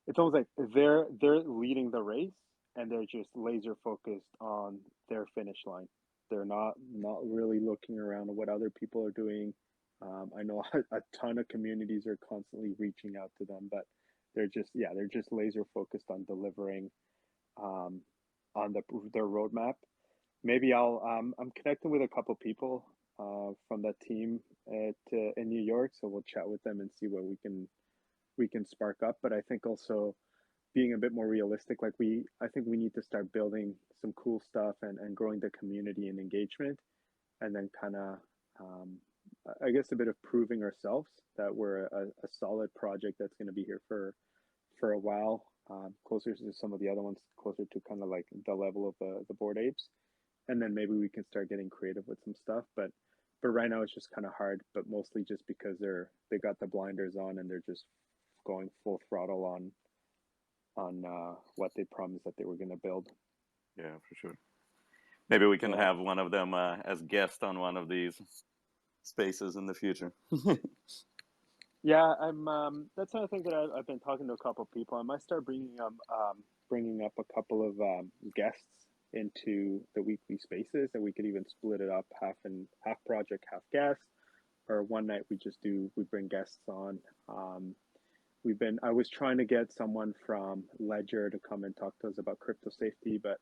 it's almost like they're leading the race and they're just laser focused on their finish line. They're not really looking around at what other people are doing. I know a ton of communities are constantly reaching out to them, but they're just laser focused on delivering on their roadmap. Maybe I'm connecting with a couple people from that team in New York, so we'll chat with them and see what we can spark up. But I think also being a bit more realistic, like I think we need to start building some cool stuff and growing the community and engagement, and then kind of I guess a bit of proving ourselves that we're a solid project that's going to be here for a while, closer to some of the other ones, closer to kind of like the level of the Bored Apes, and then maybe we can start getting creative with some stuff. But right now it's just kind of hard, but mostly just because they got the blinders on and they're just going full throttle on what they promised that they were going to build. Yeah, for sure. Maybe we can have one of them as guest on one of these spaces in the future. Yeah, that's another thing that I've been talking to a couple of people. I might start bringing up a couple of guests into the weekly spaces, and we could even split it up half project, half guest, or one night we bring guests on. I was trying to get someone from Ledger to come and talk to us about crypto safety, but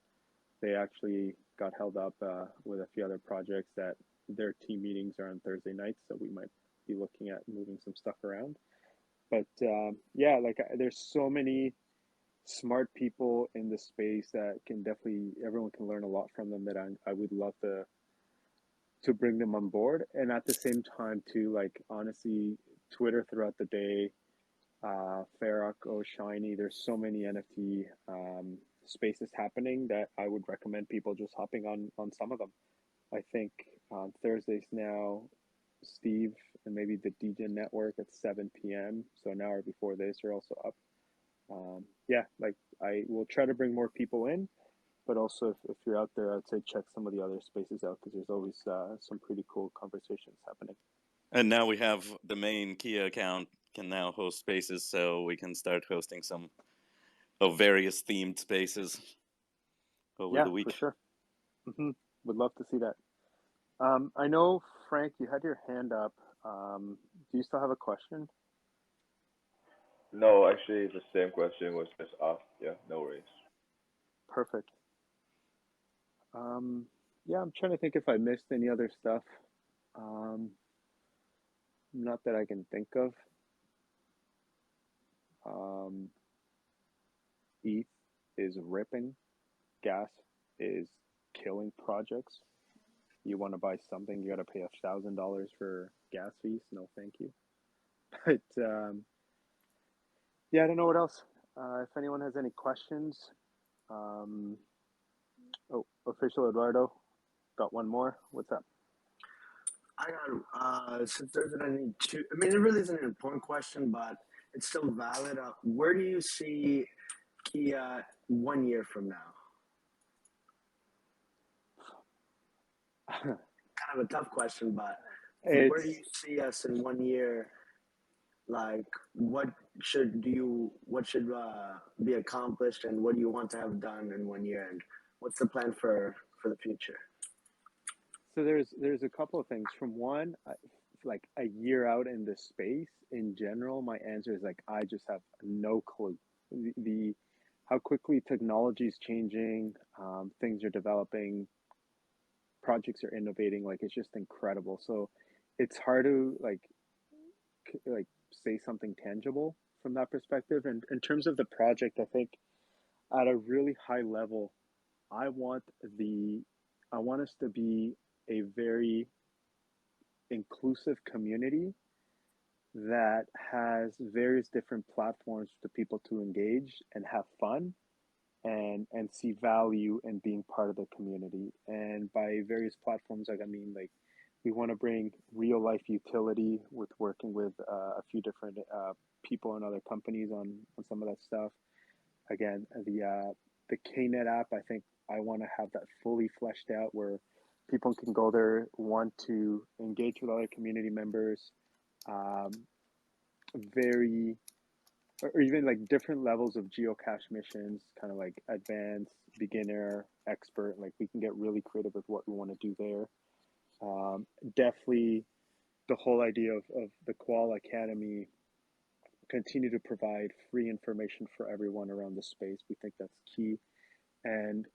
they actually got held up with a few other projects that their team meetings are on Thursday nights, so we might be looking at moving some stuff around. But yeah, like there's so many smart people in the space that everyone can learn a lot from them, that I would love to bring them on board. And at the same time too, like honestly, Twitter throughout the day, Farrock, Shiny, there's so many NFT spaces happening that I would recommend people just hopping on some of them. I think on Thursdays now, Steve and maybe the DJ network at 7 p.m. So an hour before this are also up. Yeah, like I will try to bring more people in, but also if you're out there, I'd say check some of the other spaces out because there's always some pretty cool conversations happening. And now we have the main K.I.A account can now host spaces, so we can start hosting some of various themed spaces over the week. For sure. Would love to see that. I know, Frank, you had your hand up. Do you still have a question? No, actually, the same question was just asked. Yeah, no worries. Perfect. Yeah, I'm trying to think if I missed any other stuff. Not that I can think of. ETH is ripping. Gas is killing projects. You want to buy something, you got to pay $1,000 for gas fees. No, thank you. But yeah, I don't know what else. If anyone has any questions, oh, official Eduardo, got one more. What's up? I got, since there's any two, I mean, it really isn't an important question, but it's still valid. Where do you see K.I.A 1 year from now? Kind of a tough question, but where do you see us in 1 year? Like, what should be accomplished, and what do you want to have done in 1 year, and what's the plan for the future? So there's a couple of things. From one, like a year out in the space in general, my answer is like I just have no clue. The how quickly technology is changing, things are developing, projects are innovating. Like it's just incredible. So it's hard to like say something tangible from that perspective. And in terms of the project, I think at a really high level, I want us to be a very inclusive community that has various different platforms for people to engage and have fun and see value in being part of the community. And by various platforms, like I mean, like we want to bring real life utility with working with a few different people and other companies on some of that stuff. Again, the K.I.A app, I think I want to have that fully fleshed out where people can go there, want to engage with other community members, very, or even like different levels of geocache missions, kind of like advanced, beginner, expert. Like we can get really creative with what we want to do there. Definitely the whole idea of the Koala Academy, continue to provide free information for everyone around the space. We think that's key. And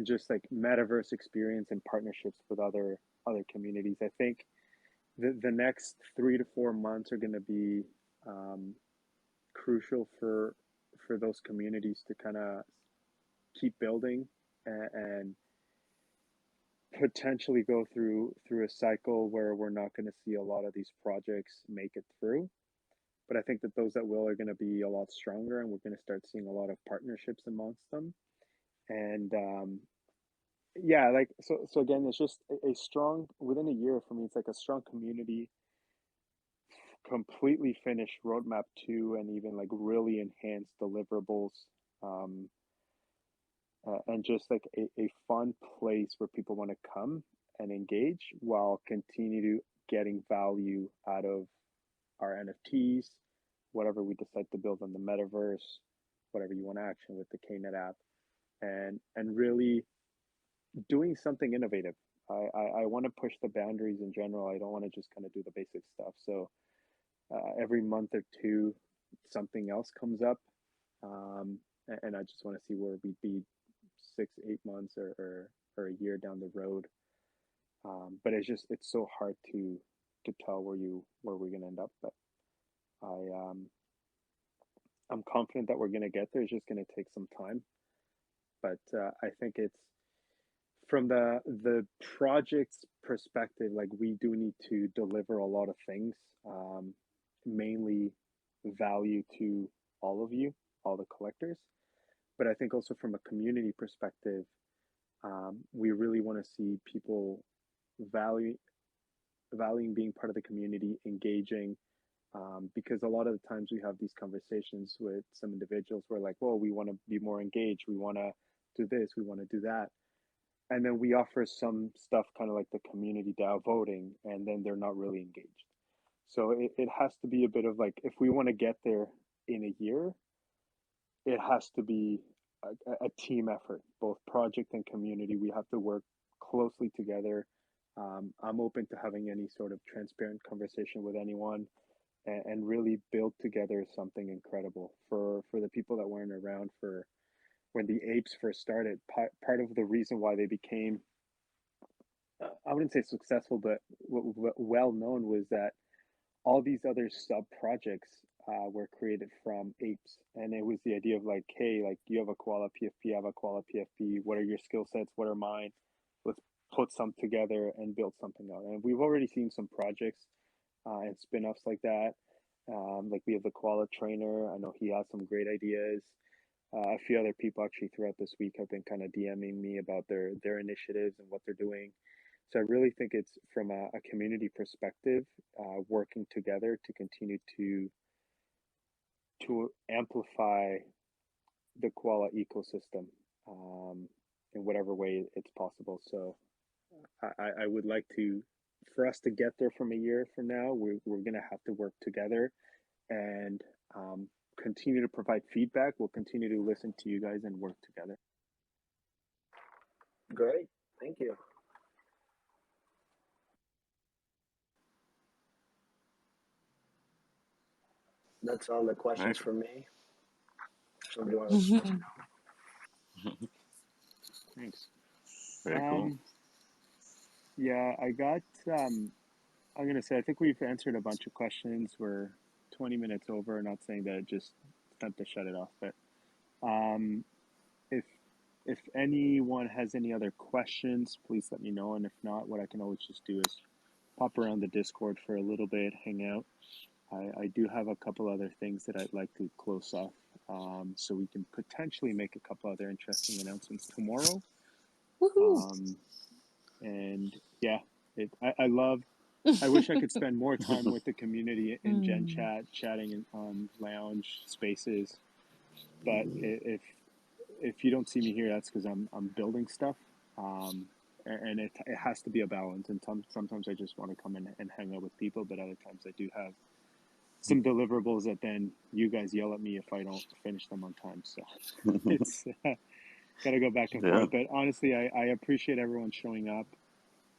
just like metaverse experience and partnerships with other communities. I think the next 3 to 4 months are going to be crucial for those communities to kind of keep building and potentially go through a cycle where we're not going to see a lot of these projects make it through. But I think that those that will are going to be a lot stronger, and we're going to start seeing a lot of partnerships amongst them. And yeah, like so again, it's just a strong, within a year for me, it's like a strong community, completely finished roadmap 2, and even like really enhanced deliverables, um, and just like a fun place where people want to come and engage while continue to getting value out of our NFTs, whatever we decide to build on the metaverse, whatever you want to action with the K.I.A app, and really doing something innovative. I want to push the boundaries in general. I don't want to just kind of do the basic stuff. So every month or two, something else comes up, and I just want to see where we'd be 6, 8 months or a year down the road. But it's so hard to tell where we're gonna end up. But I'm confident that we're gonna get there. It's just gonna take some time. But I think it's from the project's perspective, like we do need to deliver a lot of things, mainly value to all of you, all the collectors. But I think also from a community perspective, we really want to see people value valuing being part of the community, engaging, because a lot of the times we have these conversations with some individuals who are like, well, we want to be more engaged, we want to do this, we want to do that. And then we offer some stuff kind of like the community DAO voting, and then they're not really engaged. So it has to be a bit of like, if we want to get there in a year, it has to be a team effort, both project and community. We have to work closely together. I'm open to having any sort of transparent conversation with anyone, and really build together something incredible for the people that weren't around for when the apes first started. Part of the reason why they became, I wouldn't say successful, but well known, was that all these other sub projects were created from apes, and it was the idea of like, hey, like you have a koala PFP, I have a koala PFP. What are your skill sets? What are mine? Let's put some together and build something out. And we've already seen some projects and spin-offs like that. Like we have the koala trainer. I know he has some great ideas. A few other people actually throughout this week have been kind of DMing me about their initiatives and what they're doing. So I really think it's from a community perspective, working together to continue to amplify the koala ecosystem in whatever way it's possible. So I would like to, for us to get there from a year from now, we're going to have to work together and continue to provide feedback. We'll continue to listen to you guys and work together. Great. Thank you. That's all the questions Nice. for me. Somebody want to Thanks. Very cool. Yeah, I got, I'm going to say, I think we've answered a bunch of questions. We're 20 minutes over, not saying that just time to shut it off, but if anyone has any other questions, please let me know. And if not, what I can always just do is pop around the Discord for a little bit, hang out. I do have a couple other things that I'd like to close off, so we can potentially make a couple other interesting announcements tomorrow. Woohoo! And yeah, I love. I wish I could spend more time with the community in Gen Chat, chatting on lounge spaces. But if you don't see me here, that's because I'm building stuff, and it has to be a balance. And sometimes I just want to come in and hang out with people, but other times I do have some deliverables that then you guys yell at me if I don't finish them on time. So it's got to go back and forth. But honestly, I appreciate everyone showing up.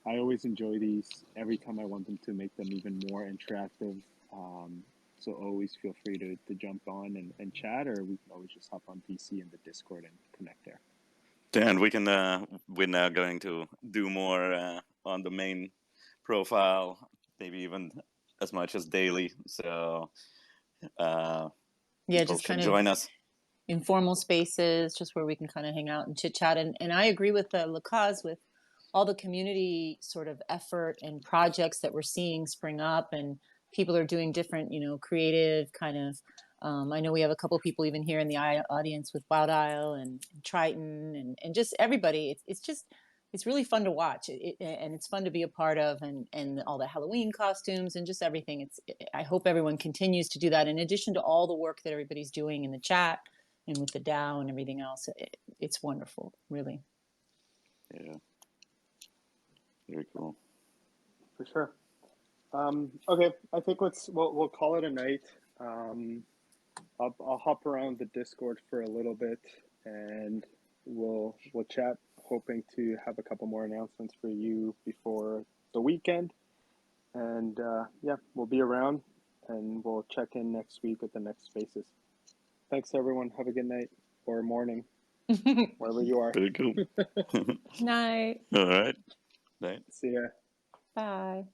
I always enjoy these. Every time I want them to make them even more interactive. So always feel free to jump on and chat, or we can always just hop on VC in the Discord and connect there. And we can, we're now going to do more on the main profile, maybe even as much as daily. So Yeah, just kind of join us. Informal spaces, just where we can kind of hang out and chit chat. And I agree with Lakoz, with all the community sort of effort and projects that we're seeing spring up, and people are doing different, creative kind of. I know we have a couple people even here in the audience with Wild Isle and Triton and just everybody. It's really fun to watch, and it's fun to be a part of, and all the Halloween costumes and just everything. I hope everyone continues to do that, in addition to all the work that everybody's doing in the chat and with the DAO and everything else. It's wonderful, really. Yeah, very cool. For sure. Okay, I think we'll call it a night. I'll hop around the Discord for a little bit, and we'll chat. Hoping to have a couple more announcements for you before the weekend. And yeah, we'll be around, and we'll check in next week at the next spaces. Thanks, everyone. Have a good night or morning, wherever you are. Very cool. Night. All right. Night. See ya. Bye.